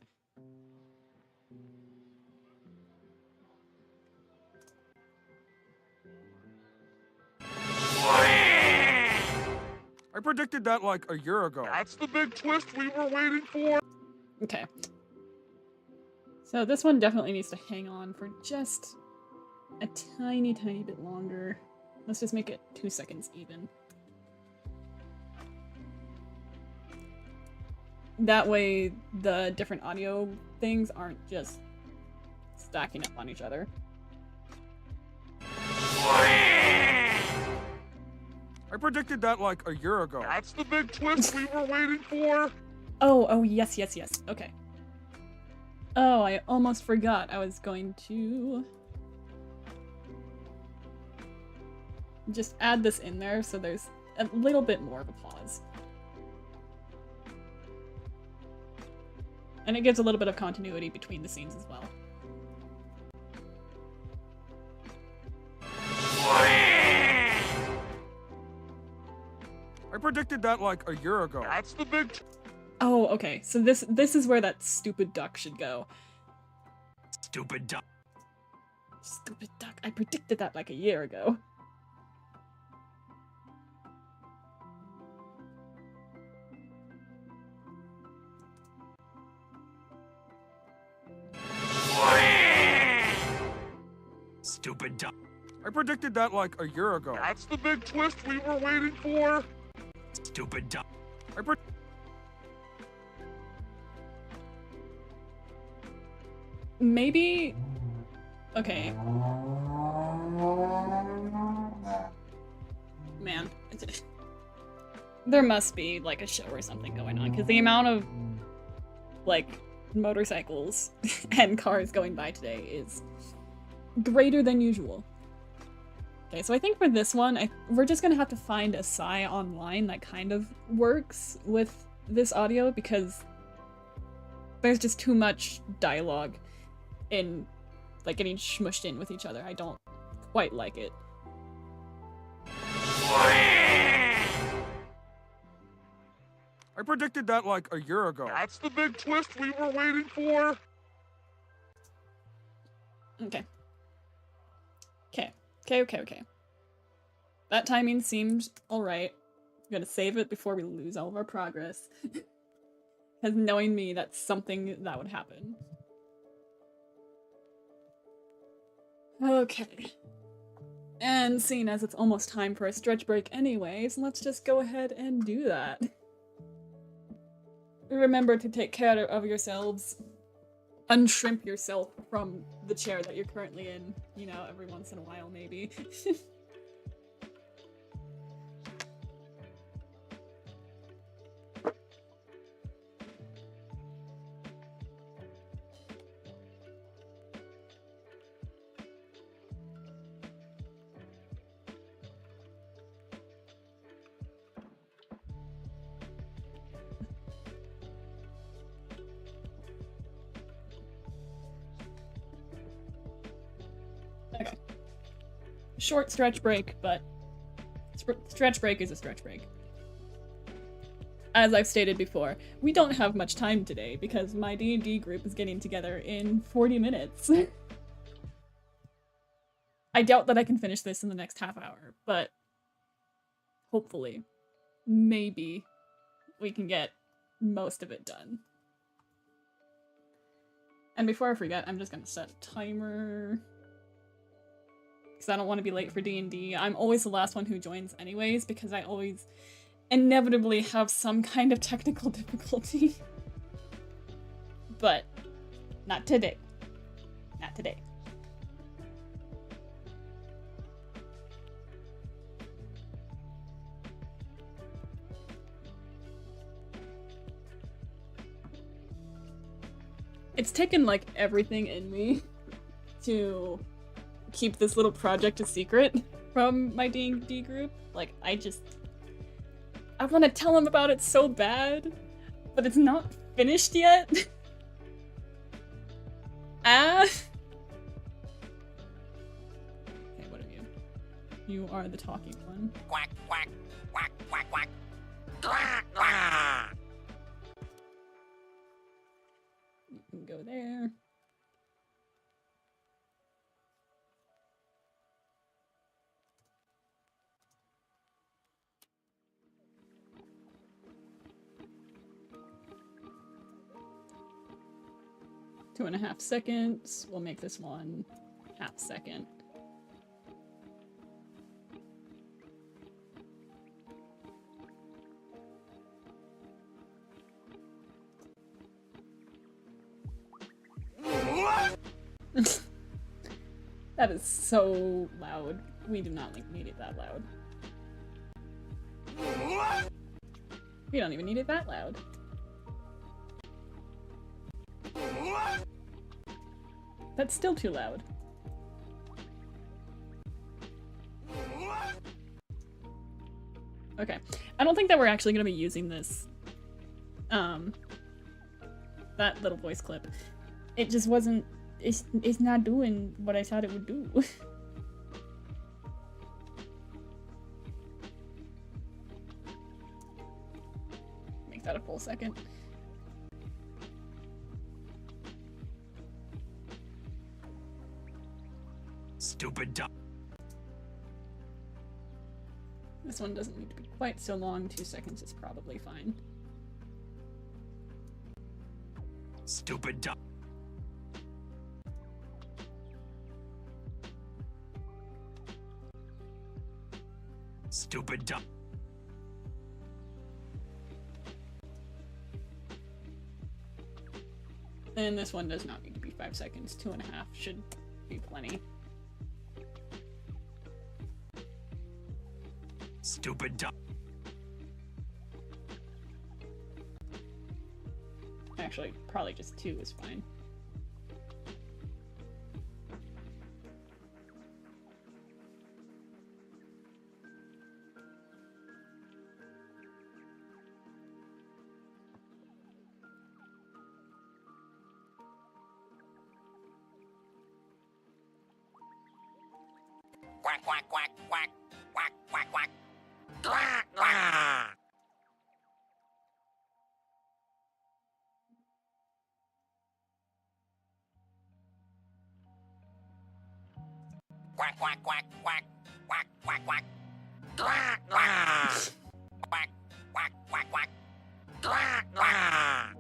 I predicted that like a year ago. That's the big twist we were waiting for. Okay. So this one definitely needs to hang on for just a tiny bit longer. Let's just make it 2 seconds even. That way the different audio things aren't just stacking up on each other. I predicted that like a year ago. That's the big twist we were waiting for. Oh, yes. Okay. Oh, I almost forgot I was going to just add this in there so there's a little bit more of a pause. And it gives a little bit of continuity between the scenes as well. I predicted that like a year ago. That's the big. Oh, okay. So this is where that stupid duck should go. Stupid duck. Stupid duck. I predicted that like a year ago. Stupid duck. I predicted that like a year ago. That's the big twist we were waiting for. Stupid duck. Maybe... Okay. Man. There must be, like, a show or something going on, because the amount of, like, motorcycles and cars going by today is greater than usual. Okay, so I think for this one, we're just gonna have to find a SI online that kind of works with this audio, because there's just too much dialogue in, like, getting smushed in with each other. I don't quite like it. I predicted that like a year ago. That's the big twist we were waiting for. Okay. Okay. That timing seemed alright. I'm gonna save it before we lose all of our progress. Because knowing me, that's something that would happen. Okay. And seeing as it's almost time for a stretch break anyways, let's just go ahead and do that. Remember to take care of yourselves. Unshrimp yourself from the chair that you're currently in, you know, every once in a while, maybe. Okay. Short stretch break, but stretch break is a stretch break. As I've stated before, we don't have much time today because my D&D group is getting together in 40 minutes. I doubt that I can finish this in the next half hour, but hopefully, maybe we can get most of it done. And before I forget, I'm just gonna set a timer. Because I don't want to be late for D&D. I'm always the last one who joins anyways, because I always inevitably have some kind of technical difficulty. But not today. Not today. It's taken like everything in me to keep this little project a secret from my D&D group. Like, I want to tell them about it so bad, but it's not finished yet. Okay, what are you? You are the talking one. Quack, quack, quack, quack, quack. Quack, quack. You can go there. Two and a half seconds. We'll make this one half second. That is so loud. We do not need it that loud. We don't even need it that loud. That's still too loud. Okay. I don't think that we're actually going to be using this, that little voice clip. It just wasn't, it's not doing what I thought it would do. Make that a full second. Stupid dumb. This one doesn't need to be quite so long. 2 seconds is probably fine. Stupid dumb. Stupid dumb. And this one does not need to be 5 seconds. 2.5 should be plenty. Stupid dumb. Actually, probably just 2 is fine. Quack, quack, quack, quack, quack, quack, quack. Quack, quack. Quack, quack, quack, quack, quack, quack, quack. Quack, quack. Quack, quack, quack, quack. Quack, quack.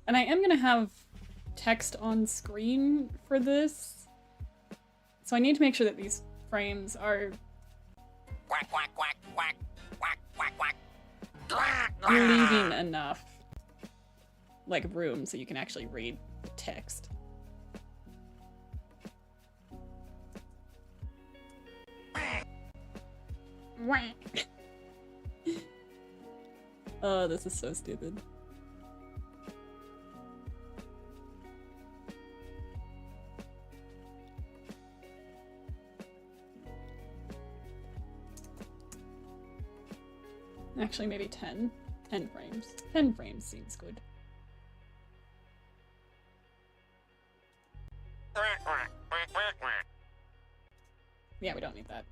And I am gonna have text on screen for this, so I need to make sure that these frames are Quack, quack, quack, quack, quack, quack, quack. Quack, quack. leaving enough like room so you can actually read the text. Oh, this is so stupid. Actually, maybe 10. 10 frames. 10 frames seems good. Yeah, we don't need that.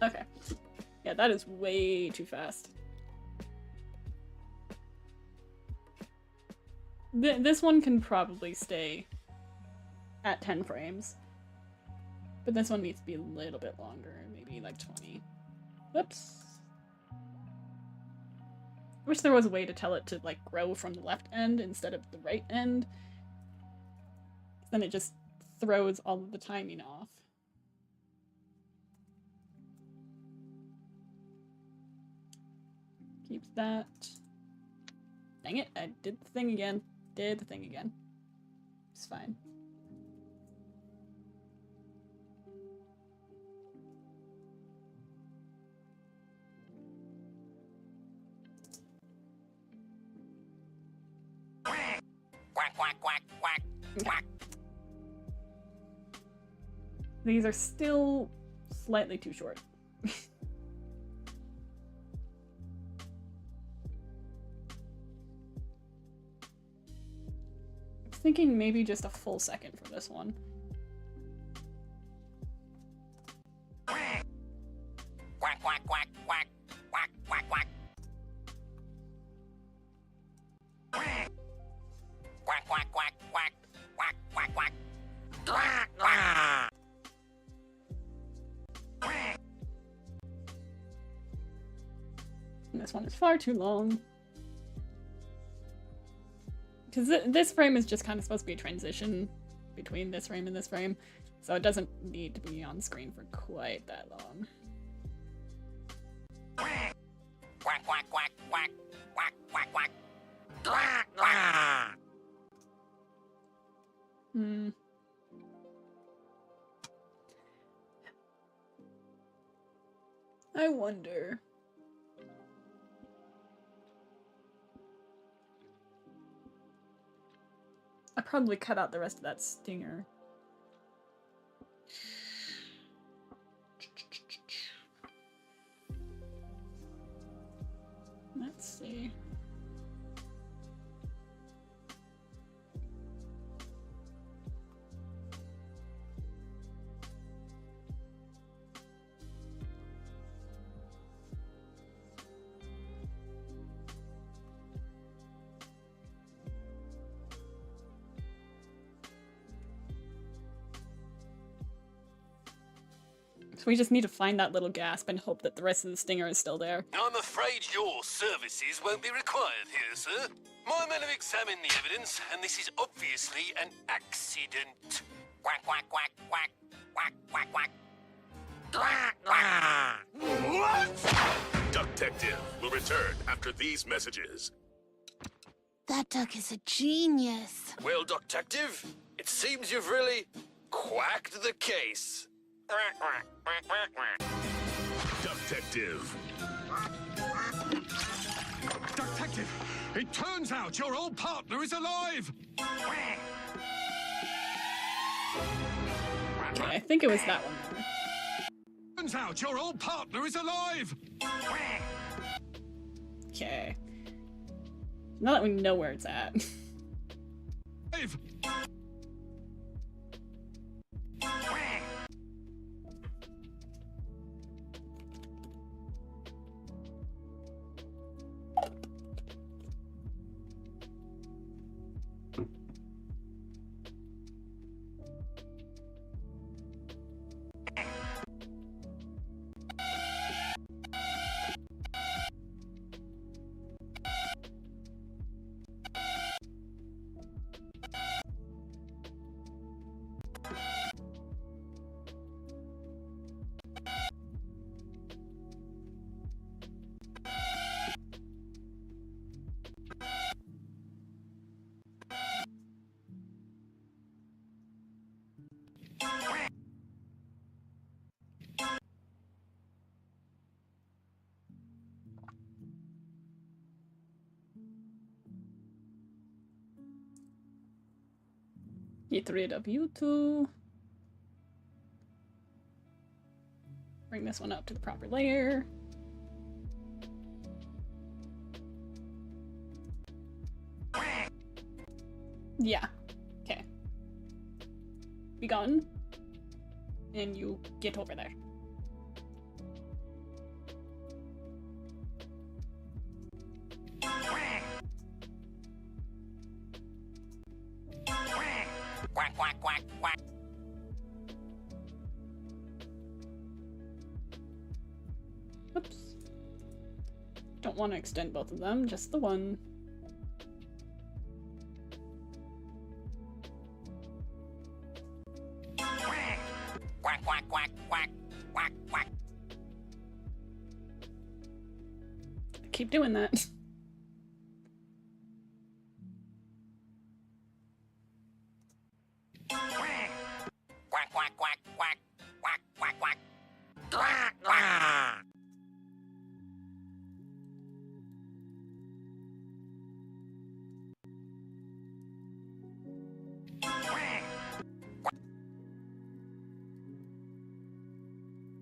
Okay. Yeah, that is way too fast. This one can probably stay at 10 frames. But this one needs to be a little bit longer, maybe like 20. Whoops. I wish there was a way to tell it to like grow from the left end instead of the right end. Then it just throws all of the timing off. Keep that. Dang it, I did the thing again. Did the thing again. It's fine. Quack, quack, quack, quack, quack. These are still slightly too short. Thinking maybe just a full second for this one. Quack, quack, quack, quack, quack, quack, quack. Quack, quack, quack, quack, quack, quack, quack, quack. Quack, quack. Quack. And this one is far too long. Because this frame is just kind of supposed to be a transition between this frame and this frame, so it doesn't need to be on screen for quite that long. Quack, quack, quack, quack, quack, quack, quack, quack. Quack, quack. I wonder. I probably cut out the rest of that stinger. Let's see. So we just need to find that little gasp and hope that the rest of the stinger is still there. I'm afraid your services won't be required here, sir. My men have examined the evidence, and this is obviously an accident. Quack, quack, quack, quack, quack, quack, quack. Quack, quack. What? Detective will return after these messages. That duck is a genius. Well, Detective, it seems you've really quacked the case. Detective. Detective, it turns out your old partner is alive! Okay, I think it was that one there. Turns out your old partner is alive! Okay. Now that we know where it's at. Alive. Get rid of you two. Bring this one up to the proper layer. Yeah. Okay. Be gone. And you get over there. Quack, quack, quack, quack. Oops. Don't want to extend both of them, just the one. Quack, quack, quack, quack, quack, quack. Keep doing that. Quack, quack, quack, quack, quack, quack, quack. Quack, quack.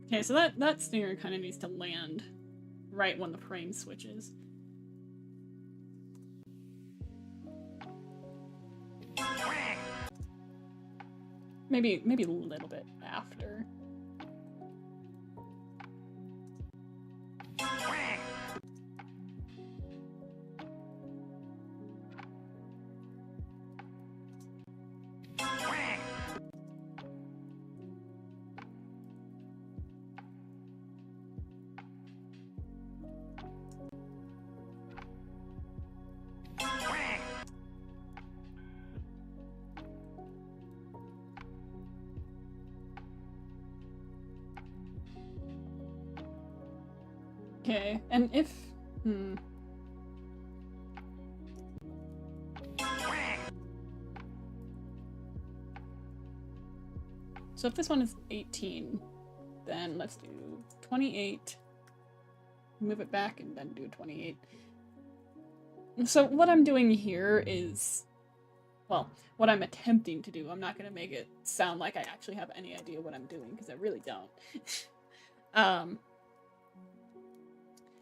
Okay, so that stinger kind of needs to land right when the frame switches. Maybe a little bit after. Okay, and if... So if this one is 18, then let's do 28. Move it back and then do 28. So what I'm doing here is... Well, what I'm attempting to do, I'm not going to make it sound like I actually have any idea what I'm doing, because I really don't.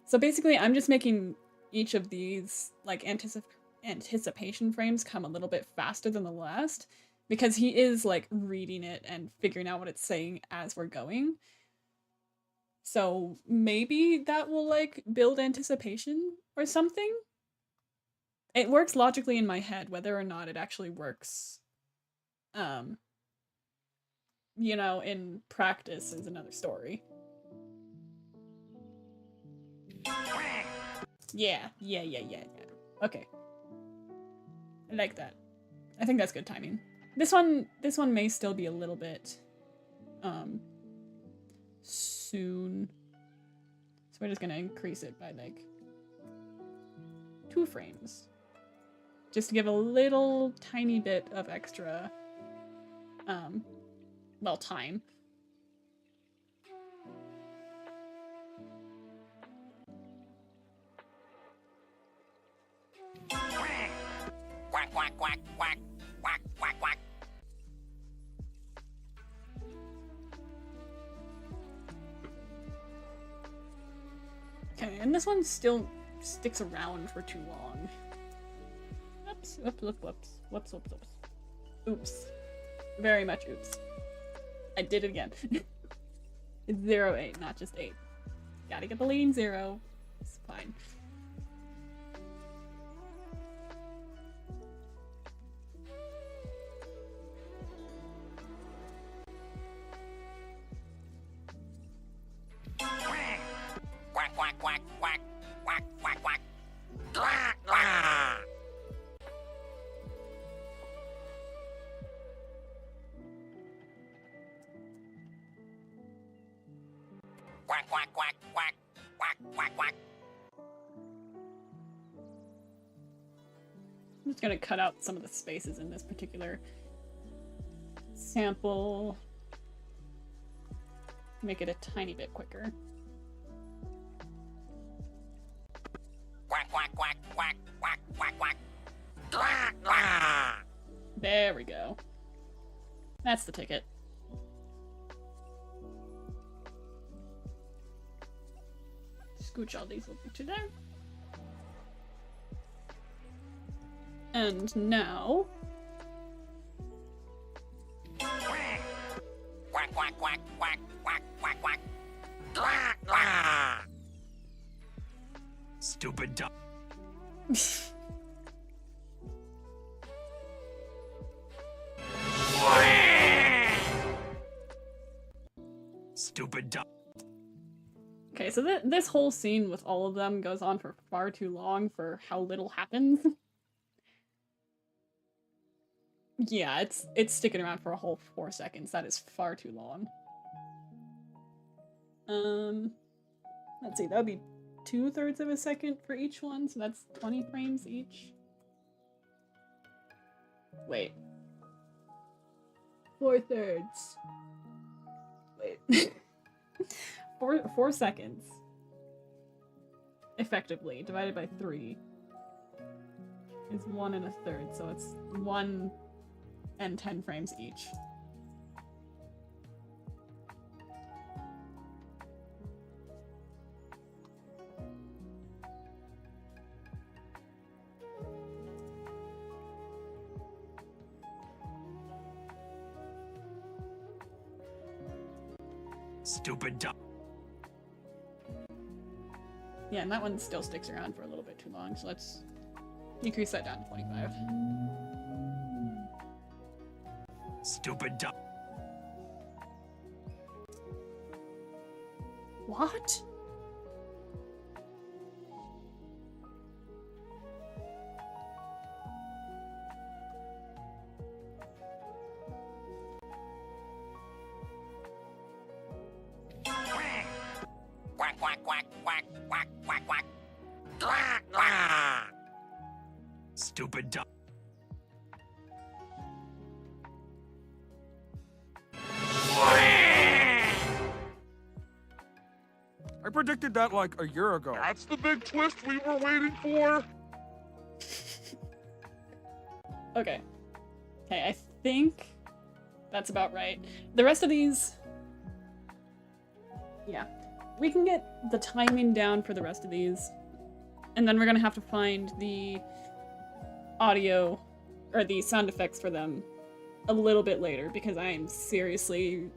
So basically, I'm just making each of these, like, anticipation frames come a little bit faster than the last, because he is, like, reading it and figuring out what it's saying as we're going. So maybe that will, like, build anticipation or something? It works logically in my head, whether or not it actually works, you know, in practice is another story. Yeah. Okay. I like that. I think that's good timing. This one may still be a little bit, soon. So we're just gonna increase it by, like, 2 frames. Just to give a little tiny bit of extra, well, time. Quack, quack, quack, quack, quack, quack, quack. Okay, and this one still sticks around for too long. Whoops. Oops. Very much oops. I did it again. It's 0, 8, not just 8. Gotta get the leading 0. It's fine. Quack, quack, quack, quack, quack, quack, quack. Quack, quack. Quack, quack, quack, quack, quack, quack, quack. I'm just gonna cut out some of the spaces in this particular sample. Make it a tiny bit quicker. Quack, quack, quack, quack, quack, quack, quack. Quack, quack. There we go. That's the ticket. Scooch all these over to there. And now... Quack, quack, quack, quack, quack, quack, quack. Quack, quack. Stupid dog. Stupid dog. Okay, so this whole scene with all of them goes on for far too long for how little happens. Yeah, it's sticking around for a whole 4 seconds. That is far too long. Let's see, that would be 2/3 of a second for each one, so that's 20 frames each. Wait. 4/3. Wait. 4 seconds. Effectively, divided by 3 is 1 1/3, so it's 1 and 10 frames each. Stupid dog. Yeah, and that one still sticks around for a little bit too long, so let's decrease that down to 25. Stupid dog. What? Quack, quack, quack, quack, quack, quack, quack. Quack, quack. Stupid dog. I predicted that like a year ago. That's the big twist we were waiting for. Okay. Okay, I think that's about right. The rest of these... Yeah. We can get the timing down for the rest of these. And then we're gonna have to find the audio, or the sound effects for them a little bit later, because I am seriously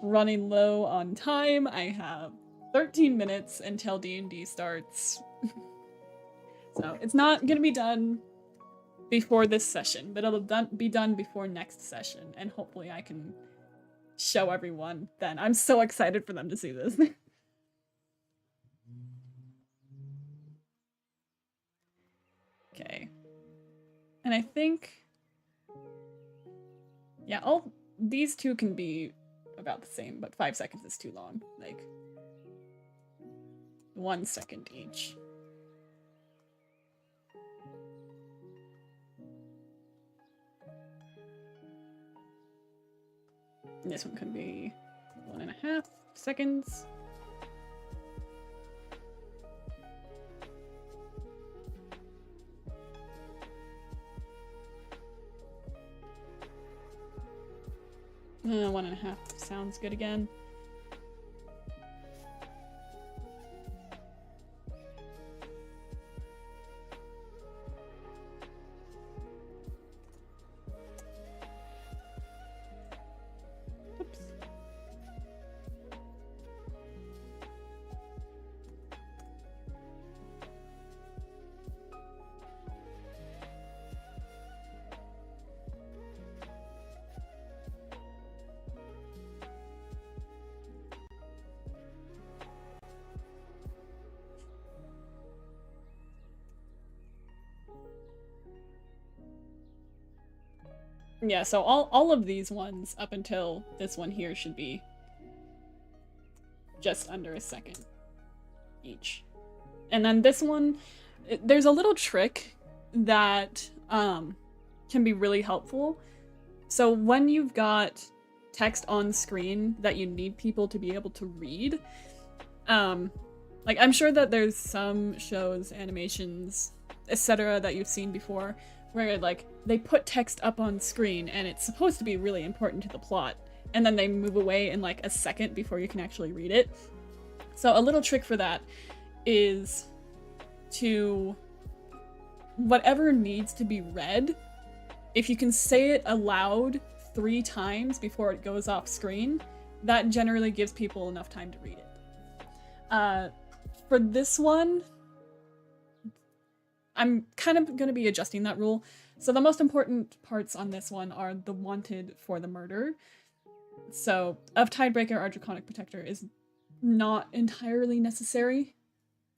running low on time. I have 13 minutes until D&D starts. So it's not gonna be done before this session, but it'll be done before next session, and hopefully I can show everyone then. I'm so excited for them to see this. Okay. And I think... Yeah, these two can be about the same, but 5 seconds is too long. Like, 1 second each. And this one can be 1.5 seconds. Uh, 1.5 sounds good again. Oops. Yeah, so all of these ones up until this one here should be just under a second each. And then this one, there's a little trick that can be really helpful. So when you've got text on screen that you need people to be able to read, like I'm sure that there's some shows, animations, etc. that you've seen before where like they put text up on screen and it's supposed to be really important to the plot, and then they move away in like a second before you can actually read it. So a little trick for that is to, whatever needs to be read, if you can say it aloud 3 times before it goes off screen, that generally gives people enough time to read it. For this one, I'm kind of going to be adjusting that rule. So the most important parts on this one are the wanted for the murder. So of Tidebreaker or Draconic Protector is not entirely necessary.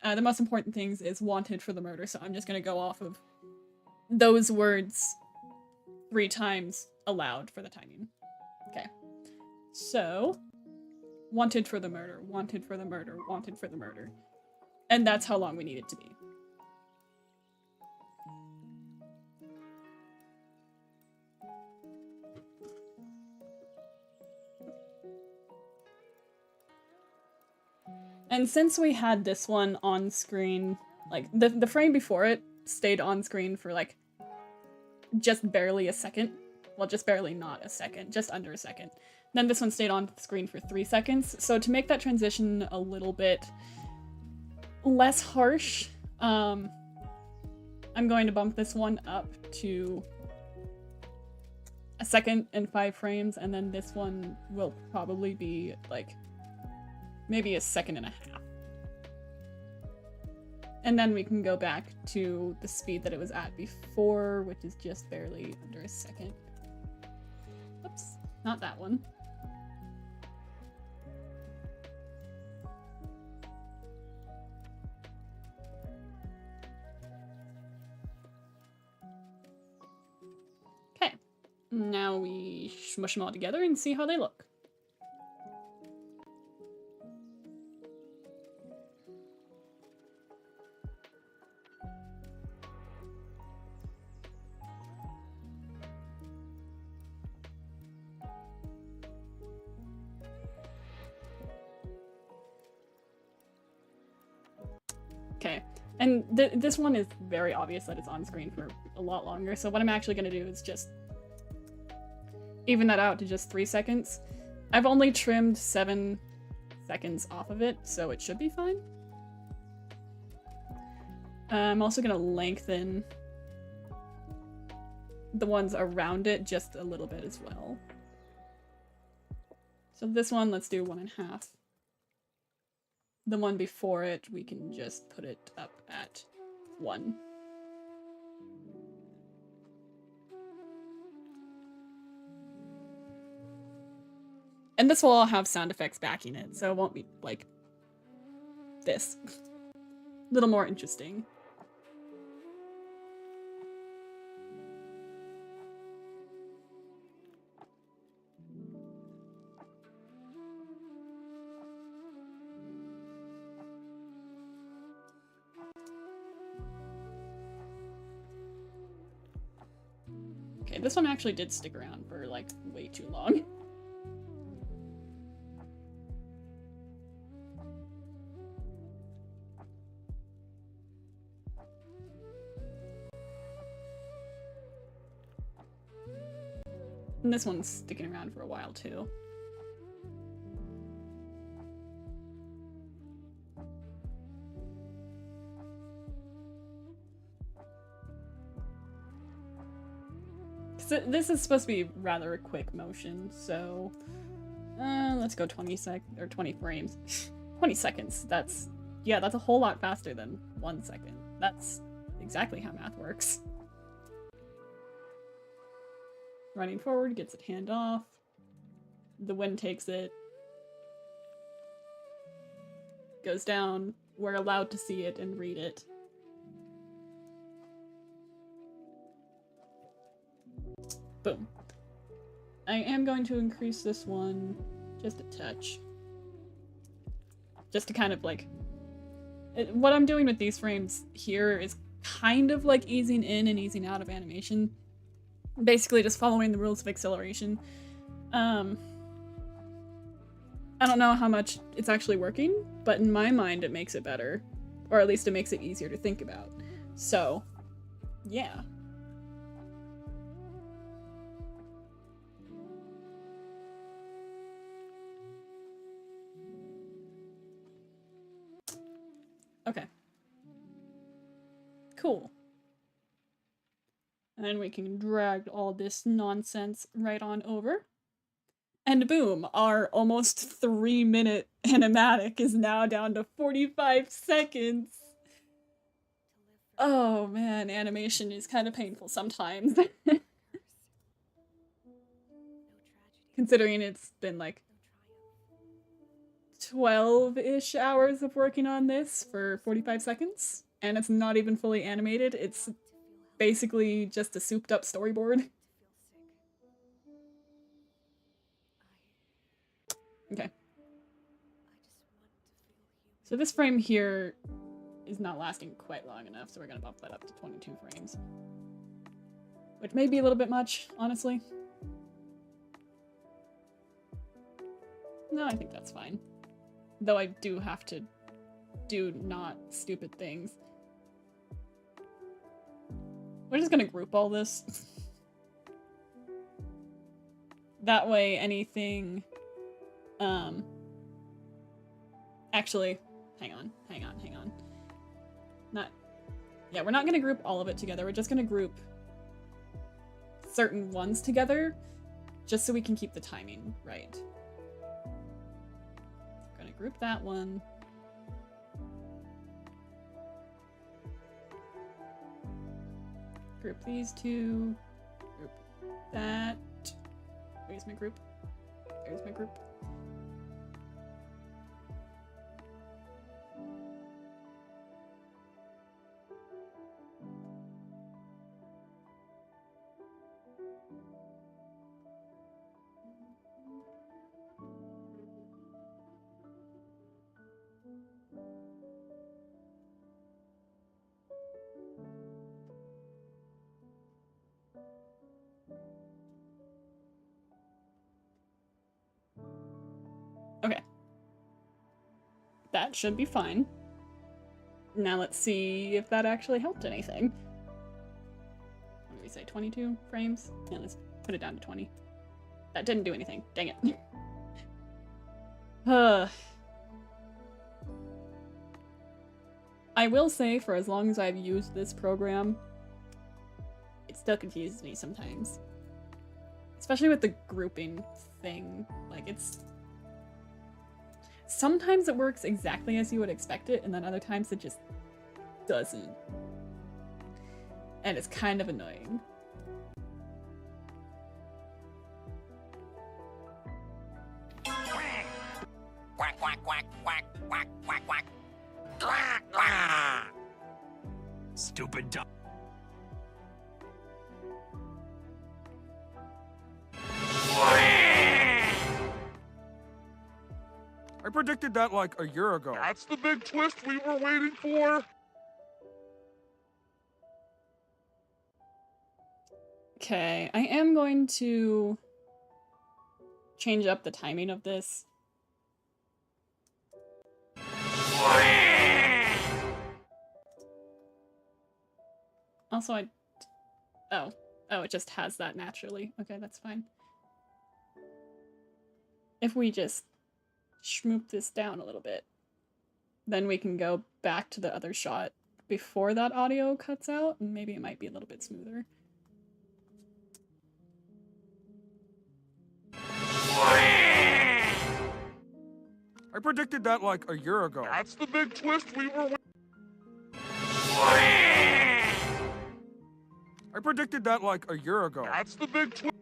The most important things is wanted for the murder, so I'm just going to go off of those words 3 times aloud for the timing. Okay. So, wanted for the murder, wanted for the murder, wanted for the murder. And that's how long we need it to be. And since we had this one on screen, like, the frame before it stayed on screen for, like, just barely a second. Well, just barely not a second, just under a second. Then this one stayed on screen for 3 seconds. So to make that transition a little bit less harsh, I'm going to bump this one up to 1 second and 5 frames, and then this one will probably be, like, maybe 1.5 seconds. And then we can go back to the speed that it was at before, which is just barely under 1 second. Oops, not that one. Okay, now we smush them all together and see how they look. Okay, and this one is very obvious that it's on screen for a lot longer, so what I'm actually going to do is just even that out to just 3 seconds. I've only trimmed 7 seconds off of it, so it should be fine. I'm also going to lengthen the ones around it just a little bit as well. So this one, let's do 1.5. The one before it, we can just put it up at 1. And this will all have sound effects backing it, so it won't be like this. A little more interesting. Okay, this one actually did stick around for, like, way too long. And this one's sticking around for a while, too. This is supposed to be rather a quick motion, so let's go 20 frames. 20 seconds. That's a whole lot faster than 1 second. That's exactly how math works. Running forward, gets it hand off. The wind takes it. Goes down. We're allowed to see it and read it. Boom. I am going to increase this one just a touch. Just to kind of like... what I'm doing with these frames here is kind of like easing in and easing out of animation. Basically just following the rules of acceleration. I don't know how much it's actually working, but in my mind it makes it better. Or at least it makes it easier to think about. So, yeah. Cool. And then we can drag all this nonsense right on over. And boom, our almost 3-minute animatic is now down to 45 seconds. Oh man, animation is kind of painful sometimes. Considering it's been like 12-ish hours of working on this for 45 seconds, and it's not even fully animated. It's basically just a souped up storyboard. Okay. So this frame here is not lasting quite long enough, so we're gonna bump that up to 22 frames. Which may be a little bit much, honestly. No, I think that's fine. Though I do have to do not stupid things. We're just gonna group all this. That way anything... Actually, hang on. Yeah, we're not gonna group all of it together. We're just gonna group certain ones together, just so we can keep the timing right. We're gonna group that one. Group these two. Group that. Where's my group? There's my group. Okay. That should be fine. Now let's see if that actually helped anything. What did we say, 22 frames? Yeah, let's put it down to 20. That didn't do anything. Dang it. I will say, for as long as I've used this program, it still confuses me sometimes. Especially with the grouping thing. Like, it's... Sometimes it works exactly as you would expect it, and then other times it just doesn't. And it's kind of annoying. Quack, quack, quack, quack, quack, quack, quack. Quack, quack. Stupid dog. I predicted that like a year ago. That's the big twist we were waiting for. Okay, I am going to change up the timing of this. Also, Oh, it just has that naturally. Okay, that's fine. If we just schmoop this down a little bit, then we can go back to the other shot before that audio cuts out, and maybe it might be a little bit smoother. I predicted that like a year ago. That's the big twist we were waiting I predicted that like a year ago. That's the big twist.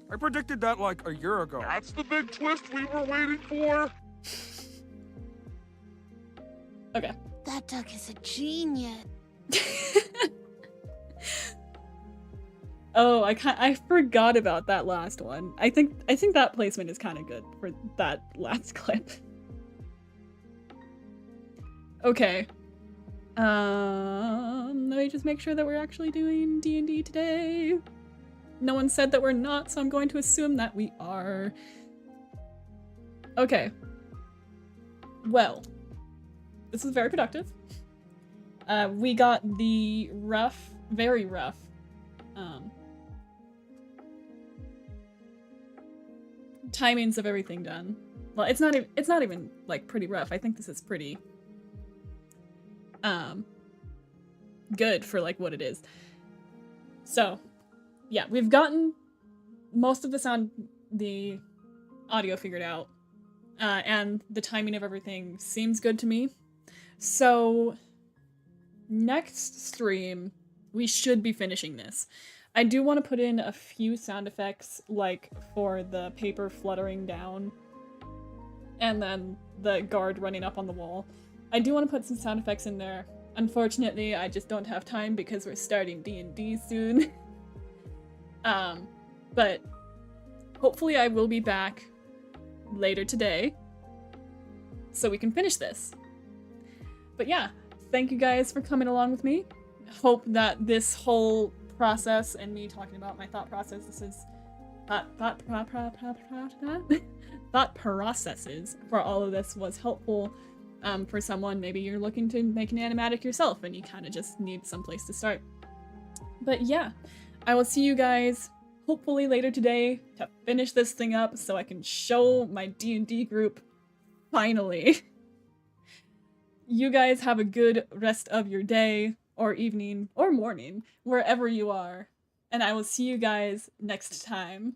I predicted that like a year ago. That's the big twist we were waiting for. Okay. That duck is a genius. Oh, I forgot about that last one. I think that placement is kind of good for that last clip. Okay. Let me just make sure that we're actually doing D&D today. No one said that we're not, so I'm going to assume that we are. Okay. Well, this is very productive. We got the rough, very rough, timings of everything done. Well, it's not even like pretty rough. I think this is pretty good for like what it is. So yeah, we've gotten most of the audio figured out, and the timing of everything seems good to me. So next stream, we should be finishing this. I do want to put in a few sound effects, like for the paper fluttering down, and then the guard running up on the wall. I do want to put some sound effects in there. Unfortunately, I just don't have time because we're starting D&D soon. But hopefully I will be back later today so we can finish this. But yeah, thank you guys for coming along with me. Hope that this whole process and me talking about my thought processes thought processes for all of this was helpful for someone. Maybe you're looking to make an animatic yourself and you kind of just need some place to start. But yeah, I will see you guys hopefully later today to finish this thing up so I can show my D&D group finally. You guys have a good rest of your day or evening or morning wherever you are, and I will see you guys next time.